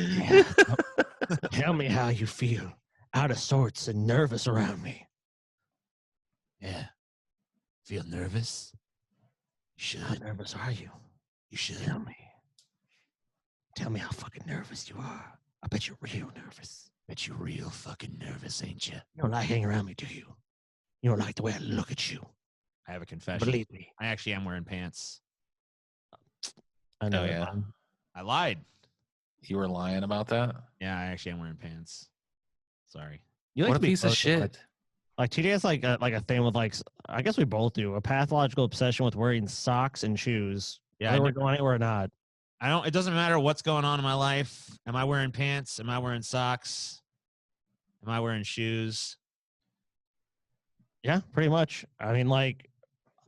Tell me how you feel. Out of sorts and nervous around me. Yeah. Feel nervous? You should. How nervous are you? You should. Tell me. Tell me how fucking nervous you are. I bet you're real nervous. Bet you're real fucking nervous, ain't you? You don't like hanging around me, do you? You don't like the way I look at you. I have a confession. Believe me. I actually am wearing pants. I know. Oh, yeah. I lied. You were lying about that? Yeah, I actually am wearing pants. Sorry. You What to a be piece of close to, shit. Like TJ has like a thing with I guess we both do a pathological obsession with wearing socks and shoes. Yeah, whether we're going anywhere or not. It doesn't matter what's going on in my life. Am I wearing pants? Am I wearing socks? Am I wearing shoes? Yeah, pretty much. I mean, like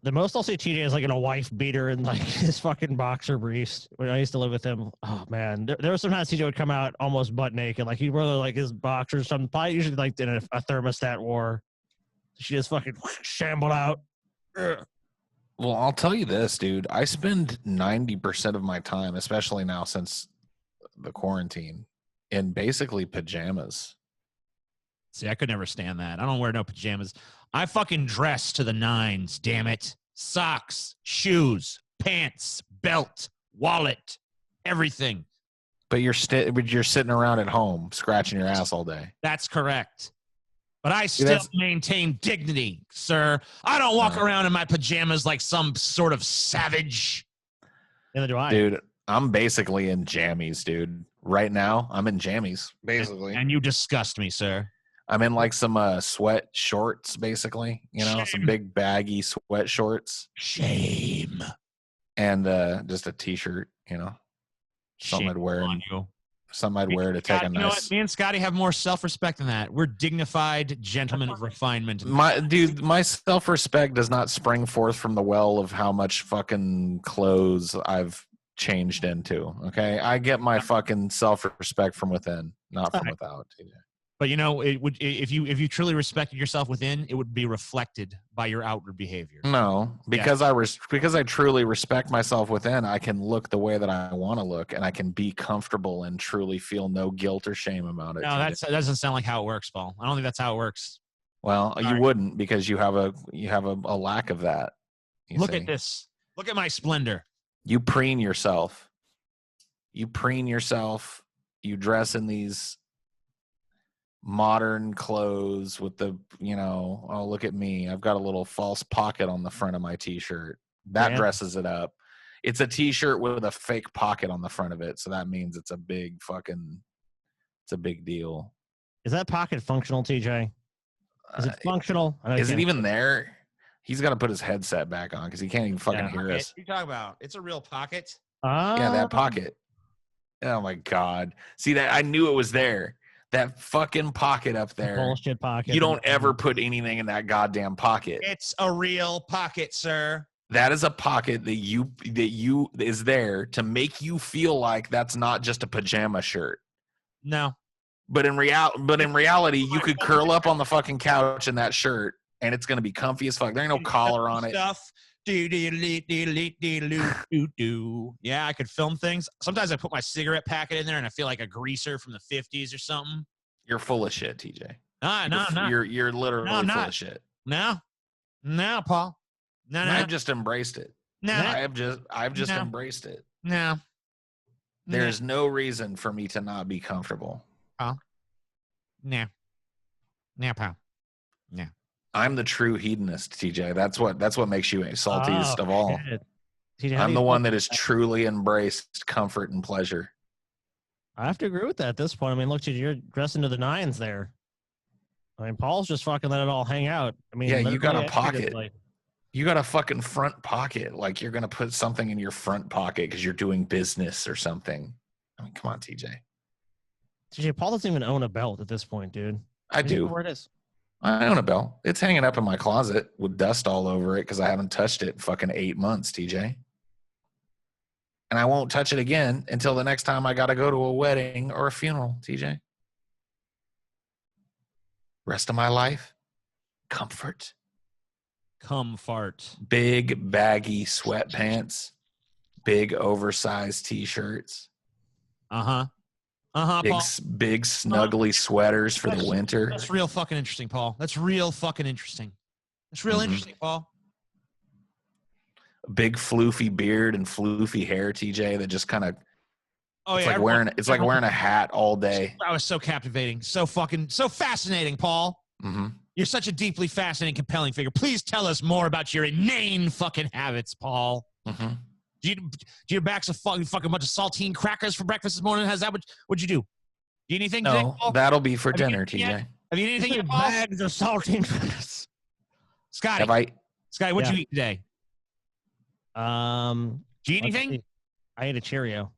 the most I'll see TJ is like in a wife beater and like his fucking boxer briefs. When I used to live with him, oh man, there were sometimes TJ would come out almost butt naked, like he'd wear like his boxers or something. Probably usually like in a thermostat war. She just fucking shambled out. Ugh. Well, I'll tell you this, dude. I spend 90% of my time, especially now since the quarantine, in basically pajamas. See, I could never stand that. I don't wear no pajamas. I fucking dress to the nines, damn it. Socks, shoes, pants, belt, wallet, everything. But you're sitting around at home scratching your ass all day. That's correct. But I still maintain dignity, sir. I don't walk around in my pajamas like some sort of savage. Neither do I. Dude, I'm basically in jammies, dude. Right now, I'm in jammies, basically. And you disgust me, sir. I'm in like some sweat shorts, basically. You know, some big baggy sweat shorts. Shame. And just a t-shirt, you know. Something I'd wear. Something I'd wear to take a nice. You know what? Me and Scotty have more self-respect than that. We're dignified gentlemen of refinement. My self-respect does not spring forth from the well of how much fucking clothes I've changed into. Okay, I get my fucking self-respect from within, not from without. But you know, it would if you truly respected yourself within, it would be reflected by your outward behavior. No, because I truly respect myself within, I can look the way that I want to look, and I can be comfortable and truly feel no guilt or shame about it. No, that doesn't sound like how it works, Paul. I don't think that's how it works. Well, you wouldn't, because you have a lack of that. Look at this. Look at my splendor. You preen yourself. You dress in these modern clothes with the, oh, look at me. I've got a little false pocket on the front of my t-shirt. That dresses it up. It's a t-shirt with a fake pocket on the front of it. So that means it's a big deal. Is that pocket functional, TJ? Is it functional? Is it even there? He's got to put his headset back on because he can't even fucking hear us. What are you talking about? It's a real pocket. Yeah, that pocket. Oh my God. See that? I knew it was there. That fucking pocket up there. Bullshit pocket. You don't ever put anything in that goddamn pocket. It's a real pocket, sir. That is a pocket that is there to make you feel like that's not just a pajama shirt. No. But in reality, you could curl up on the fucking couch in that shirt and it's going to be comfy as fuck. There ain't no collar on it. Yeah, I could film things. Sometimes I put my cigarette packet in there and I feel like a greaser from the 50s or something. You're full of shit, TJ. No, I'm not. You're literally full of shit. No, Paul. No. I've just embraced it. No. I've just embraced it. No. There's no reason for me to not be comfortable. Paul. No, Paul. No. I'm the true hedonist, TJ. That's what makes you saltiest of all. TJ, I'm the one that has truly embraced comfort and pleasure. I have to agree with that at this point. I mean, look, you're dressing to the nines there. I mean, Paul's just fucking let it all hang out. I mean, yeah, you got a pocket. You got a fucking front pocket. Like you're going to put something in your front pocket because you're doing business or something. I mean, come on, TJ. TJ, Paul doesn't even own a belt at this point, dude. I do. Where it is. I own a belt. It's hanging up in my closet with dust all over it because I haven't touched it in fucking 8 months, TJ. And I won't touch it again until the next time I got to go to a wedding or a funeral, TJ. Rest of my life, comfort. Big baggy sweatpants, big oversized t-shirts. Paul. Big snuggly sweaters for the winter. That's real fucking interesting, Paul. That's real fucking interesting. That's real interesting, Paul. Big floofy beard and floofy hair, TJ, that just kind of like wearing a hat all day. That was so captivating. So fascinating, Paul. Mm-hmm. You're such a deeply fascinating, compelling figure. Please tell us more about your inane fucking habits, Paul. Mm-hmm. Do you bags of fucking bunch of saltine crackers for breakfast this morning? What'd you do? Do you eat anything today, Paul? That'll be for dinner, TJ. Have you eaten anything yet, Paul? Bags of saltine crackers. Scotty, what'd you eat today? Did you eat anything? I ate a Cheerio.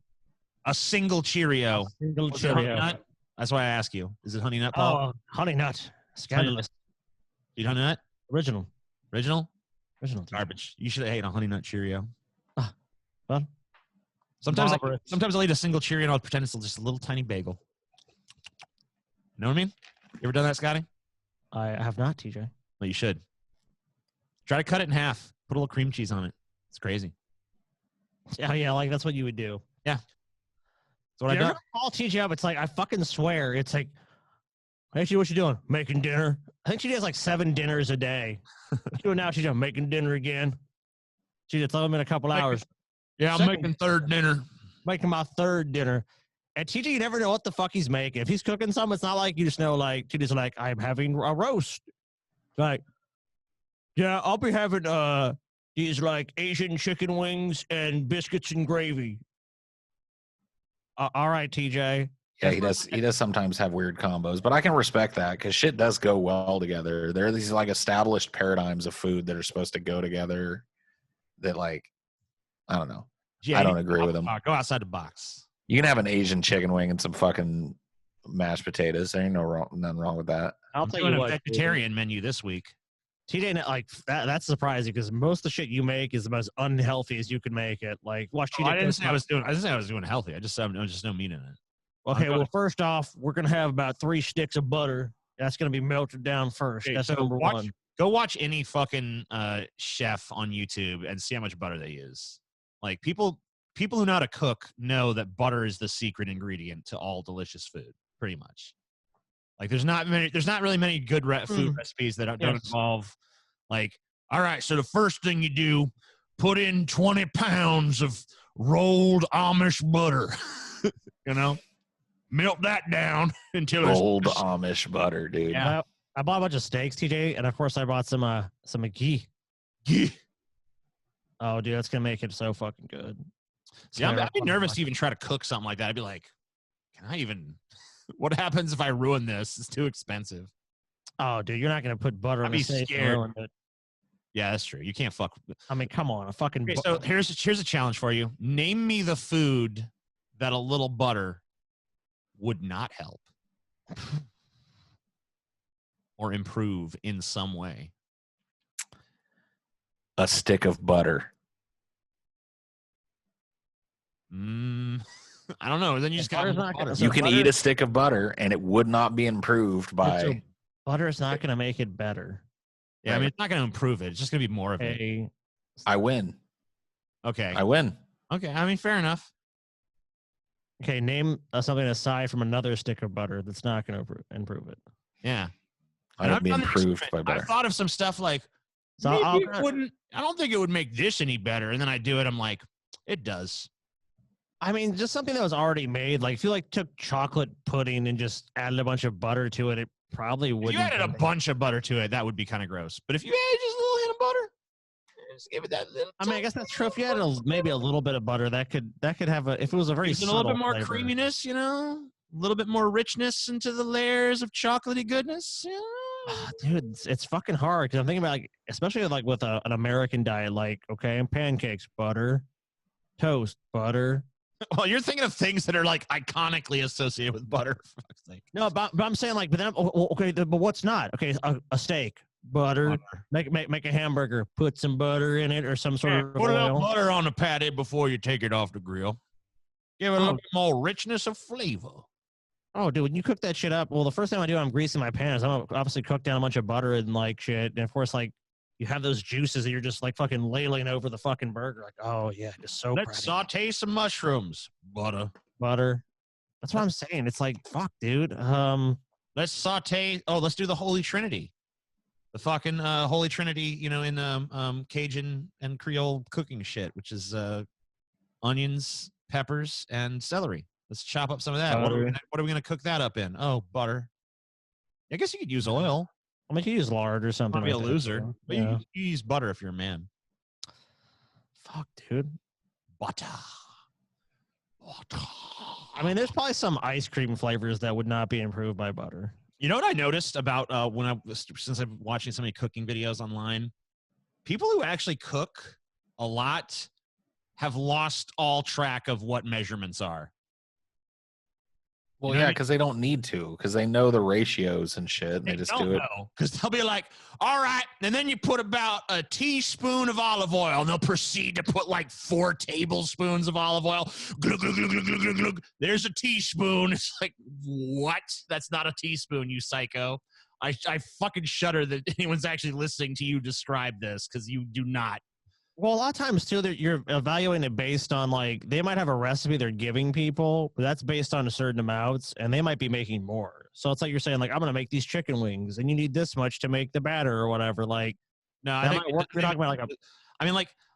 A single Cheerio. Cheerio. That's why I ask you. Is it Honey Nut, Paul? Oh, Honey Nut. Scandalous. Do you Honey Nut? Original. Garbage. You should have ate a Honey Nut Cheerio. Well, sometimes I'll eat a single Cheerio and I'll pretend it's just a little tiny bagel. You know what I mean? You ever done that, Scotty? I have not, TJ. Well, you should. Try to cut it in half. Put a little cream cheese on it. It's crazy. Yeah, like that's what you would do. Yeah. That's what I do. Call TJ up. It's like, I fucking swear. It's like, actually, what you doing? Making dinner. I think she does like 7 dinners a day. What you doing now? She's making dinner again. She's tell him in a couple hours. Yeah, I'm making third dinner. Making my 3rd dinner. And TJ, you never know what the fuck he's making. If he's cooking something, it's not like you just know, like, TJ's like, I'm having a roast. Like, yeah, I'll be having these, like, Asian chicken wings and biscuits and gravy. All right, TJ. Yeah, he does sometimes have weird combos, but I can respect that because shit does go well together. There are these like established paradigms of food that are supposed to go together that, like, I don't know. Yeah, I don't agree with them. Go outside the box. You can have an Asian chicken wing and some fucking mashed potatoes. There ain't nothing wrong with that. I'll tell Doing you a what, vegetarian menu this week. TJ, like, that's surprising because most of the shit you make is the most unhealthy as you can make it. Like, watch TJ. I didn't say I was doing healthy. I just no meat in it. Okay, well, first off, we're gonna have about 3 sticks of butter. That's gonna be melted down first. Okay, That's so number one. Go watch any fucking chef on YouTube and see how much butter they use. Like people who know how to cook know that butter is the secret ingredient to all delicious food, pretty much. Like there's not really many good food recipes that don't involve, like, all right, so the first thing you do, put in 20 pounds of rolled Amish butter, you know, melt that down until rolled Amish butter, dude. Yeah. I bought a bunch of steaks, TJ, and of course I bought some ghee. Ghee. Oh, dude, that's gonna make it so fucking good. Yeah, I'd be nervous to even try to cook something like that. I'd be like, can I even? What happens if I ruin this? It's too expensive. Oh, dude, you're not gonna put butter I'd on be the steak and ruin it. Yeah, that's true. You can't fuck. I mean, come on, a fucking. Okay, so here's a challenge for you. Name me the food that a little butter would not help or improve in some way. A stick of butter. I don't know. Then you just got butter. You can eat a stick of butter and it would not be improved by. So butter is not going to make it better. Yeah, right. I mean, it's not going to improve it. It's just going to be more of it. I win. Okay. I win. Okay. I mean, fair enough. Okay. Name something aside from another stick of butter that's not going to improve it. Yeah. I would be improved by butter. I thought of some stuff like, so I don't think it would make this any better. And then I do it. I'm like, it does. I mean, just something that was already made. Like, if you took chocolate pudding and just added a bunch of butter to it, it probably wouldn't. If you added a bunch of butter to it, that would be kind of gross. But if you added just a little hint of butter, just give it that little. I mean, I guess that's true. If you had maybe a little bit of butter, that could have if it was a very a little bit more flavor. Creaminess, you know, a little bit more richness into the layers of chocolatey goodness. You know? Dude, it's fucking hard because I'm thinking about especially with an American diet, okay, pancakes, butter, toast, butter. Well, you're thinking of things that are iconically associated with butter. For fuck's sake. No, but I'm saying but then okay, but what's not? Okay, a steak, butter. Make a hamburger, put some butter in it or some sort of put a little oil. butter on the patty before you take it off the grill. Give it a little bit more richness of flavor. Oh, dude, when you cook that shit up, well, the first thing I do, I'm greasing my pan. I'm obviously cook down a bunch of butter and shit, and of course you have those juices that you're just fucking ladling over the fucking burger. Oh yeah, just so. Let's saute some mushrooms. Butter. That's what I'm saying. It's fuck, dude. Let's saute. Oh, let's do the Holy Trinity. The fucking Holy Trinity, you know, in Cajun and Creole cooking shit, which is onions, peppers, and celery. Let's chop up some of that. What are we gonna cook that up in? Oh, butter. I guess you could use oil. I mean, you could use lard or something. Be a loser, but you use butter if you're a man. Fuck, dude. Butter. I mean, there's probably some ice cream flavors that would not be improved by butter. You know what I noticed about since I've been watching so many cooking videos online? People who actually cook a lot have lost all track of what measurements are. Well, yeah, because they don't need to, because they know the ratios and shit, and they just do it. Because they'll be like, all right, and then you put about a teaspoon of olive oil, and they'll proceed to put 4 tablespoons of olive oil. Glug, glug, glug, glug, glug, glug. There's a teaspoon. It's like, what? That's not a teaspoon, you psycho. I fucking shudder that anyone's actually listening to you describe this, because you do not. Well, a lot of times, too, that you're evaluating it based on, they might have a recipe they're giving people, but that's based on a certain amounts, and they might be making more. So it's you're saying, I'm going to make these chicken wings, and you need this much to make the batter or whatever. No, I think you're talking about,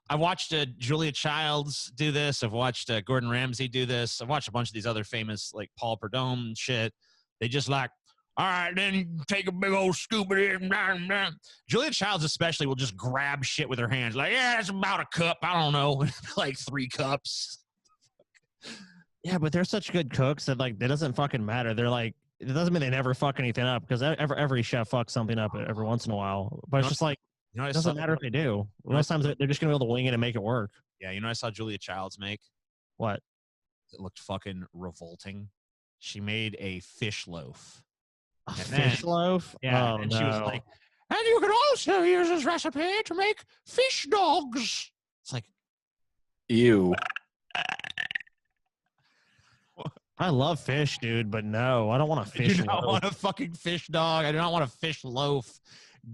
I've watched Julia Childs do this. I've watched Gordon Ramsay do this. I've watched a bunch of these other famous, like Paul Prudhomme and shit. They just like, all right, then take a big old scoop of it. Julia Childs especially will just grab shit with her hands. Like, yeah, it's about a cup. I don't know. Like 3 cups. Yeah, but they're such good cooks that like it doesn't fucking matter. They're like, it doesn't mean they never fuck anything up because every chef fucks something up every once in a while. But it's just like, it doesn't matter if they do. Most times they're just gonna be able to wing it and make it work. Yeah, you know, I saw Julia Childs make. What? It looked fucking revolting. She made a fish loaf. A fish loaf? Yeah, Oh, and no. she was like, and you can also use this recipe to make fish dogs. It's like, Ew. I love fish, dude, but no, I don't want a fish I do not loaf. want a fucking fish dog. I do not want a fish loaf.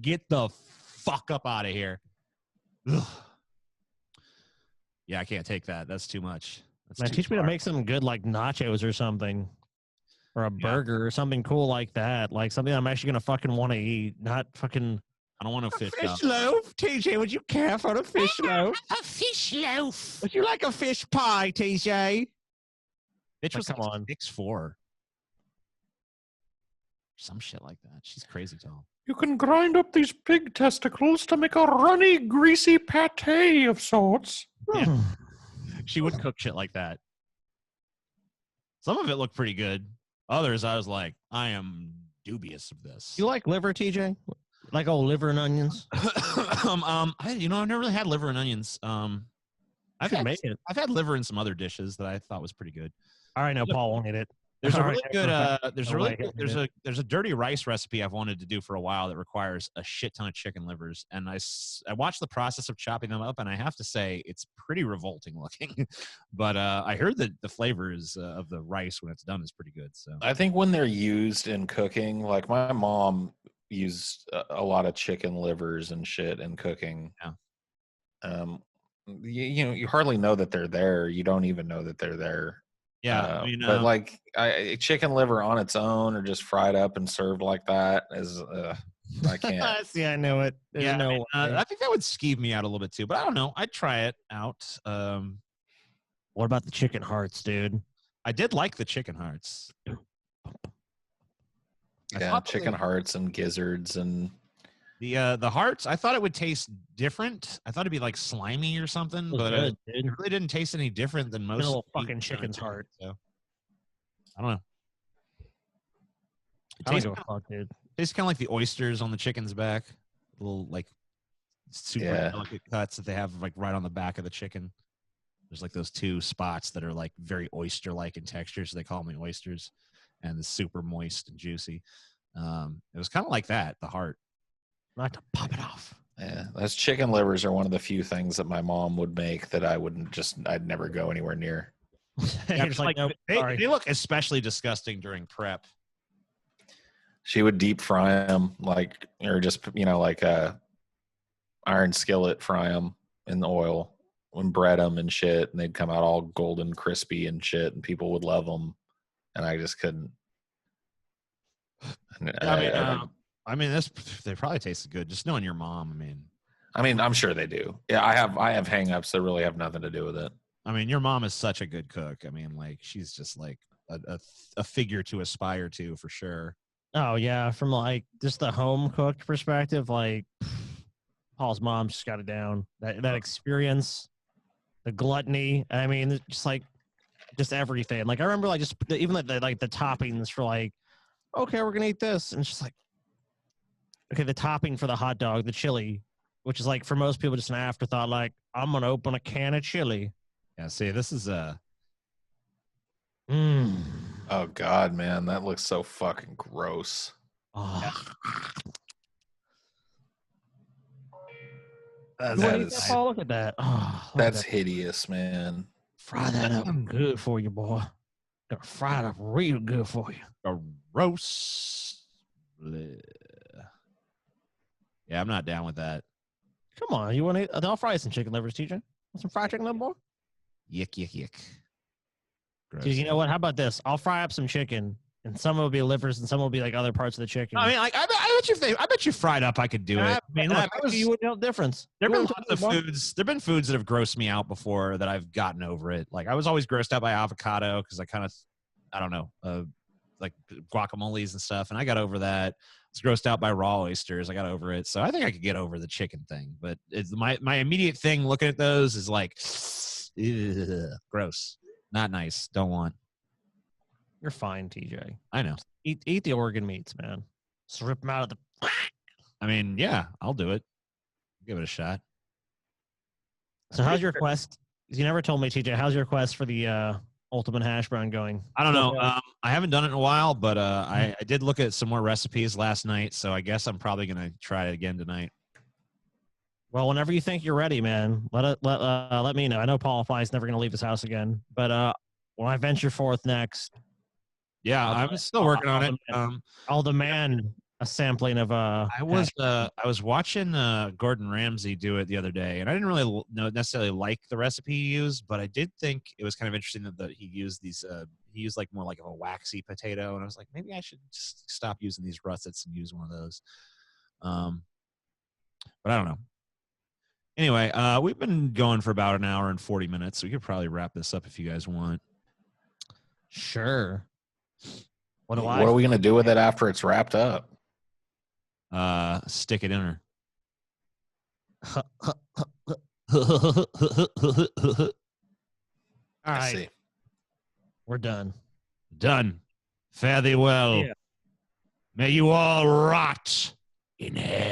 Get the fuck up out of here. Ugh. Yeah, I can't take that. That's too much. That's Man, too teach me to far. make some good like nachos or something. Or a burger or something cool like that. Like something I'm actually gonna fucking want to eat. Not fucking I don't want a fish dog. loaf. TJ, would you care for a fish loaf? A fish loaf. Would you like a fish pie, TJ? Bitch was Come like on. 6'4". Some shit like that. She's crazy tall. You can grind up these pig testicles to make a runny, greasy pate of sorts. Yeah. She would cook shit like that. Some of it looked pretty good. Others, I was like, I am dubious of this. You like liver, TJ? Like old liver and onions? I've never really had liver and onions. I've Make it. liver in some other dishes that I thought was pretty good. All right, now Paul won't eat it. There's a All really right, good there's a dirty rice recipe I've wanted to do for a while that requires a shit ton of chicken livers, and I watched the process of chopping them up, and I have to say it's pretty revolting looking. But I heard that the flavors of the rice when it's done is pretty good. So I think when they're used in cooking, like my mom used a lot of chicken livers and shit in cooking. Yeah. You hardly know that they're there. You don't even know that they're there. yeah, But like chicken liver on its own or just fried up and served like that is I can't. See, I know it. There's yeah, no way. I think that would skeeve me out a little bit too. But I don't know. I'd try it out. What about the chicken hearts, dude? I did like the chicken hearts. Yeah, chicken hearts and gizzards and the hearts. I thought it would taste different. I thought it'd be like slimy or something, but Good, it dude. really didn't taste any different than most Little meat fucking chicken's chicken, heart. So I don't know. It I don't tastes, give a fuck, dude. tastes kind of like the oysters on the chicken's back. Little like super Yeah. delicate cuts that they have like right on the back of the chicken. There's like those 2 spots that are like very oyster-like in texture, so they call them the oysters, and it's super moist and juicy. It was kind of like that, the heart. Not to pop it off. yeah, those chicken livers are one of the few things that my mom would make that I'd never go anywhere near. You're just like, nope, sorry. they look especially disgusting during prep. She would deep fry them or just like a iron skillet fry them in the oil and bread them and shit, and they'd come out all golden crispy and shit, and people would love them, and I just couldn't. They probably tasted good. Just knowing your mom, I mean, I'm sure they do. Yeah, I have hang-ups that really have nothing to do with it. your mom is such a good cook. She's just like a figure to aspire to for sure. Oh yeah, from like just the home cooked perspective, like Paul's mom's just got it down. That experience, the gluttony. I mean, just everything. Like I remember, like just even like the toppings for like, okay, we're gonna eat this, and it's just like, okay, the topping for the hot dog, the chili, which is like for most people just an afterthought. Like I'm gonna open a can of chili. Yeah. See, this is Oh God, man, that looks so fucking gross. Oh. That is Paul, look at that. Oh, look at that's that. hideous, man. Fry that up good for you, boy. Gonna fry it up real good for you. gross. Bleh. Yeah, I'm not down with that. Come on, you want to? I'll fry some chicken livers, TJ. Want some fried chicken liver, boy? Yick, yick, yick. Gross. Dude, you know what? How about this? I'll fry up some chicken, and some will be livers, and some will be like other parts of the chicken. I I bet you fried up I could do it. I mean, look, you wouldn't know the difference. There've You been wouldn't lots know of the foods. There've been foods that have grossed me out before that I've gotten over it. Like I was always grossed out by avocado because I don't know, like guacamoles and stuff, and I got over that. I was grossed out by raw oysters. I got over it, so I think I could get over the chicken thing. But it's my immediate thing looking at those is like, ugh, gross, not nice. Don't want. You're fine, TJ. I know. Eat the organ meats, man. Just rip them out of the. I mean, yeah, I'll do it. Give it a shot. So how's your quest? You never told me, TJ. How's your quest for the ultimate hash brown going? I don't know. I haven't done it in a while, but I did look at some more recipes last night, so I guess I'm probably gonna try it again tonight. Well, whenever you think you're ready, man, let me know. I know Paul Fly's never gonna leave his house again, but when I venture forth next, Yeah, I'm still working on it. I'll demand a sampling of I was watching Gordon Ramsay do it the other day, and I didn't really necessarily like the recipe he used, but I did think it was kind of interesting that he used these. He used like more like a waxy potato, and I was like, maybe I should just stop using these russets and use one of those. But I don't know. Anyway, we've been going for about an hour and 40 minutes, so we could probably wrap this up if you guys want. Sure. What are we gonna do with it after it's wrapped up? Stick it in her. All I right, see. we're done. Done. Fare thee well. Yeah. May you all rot in hell.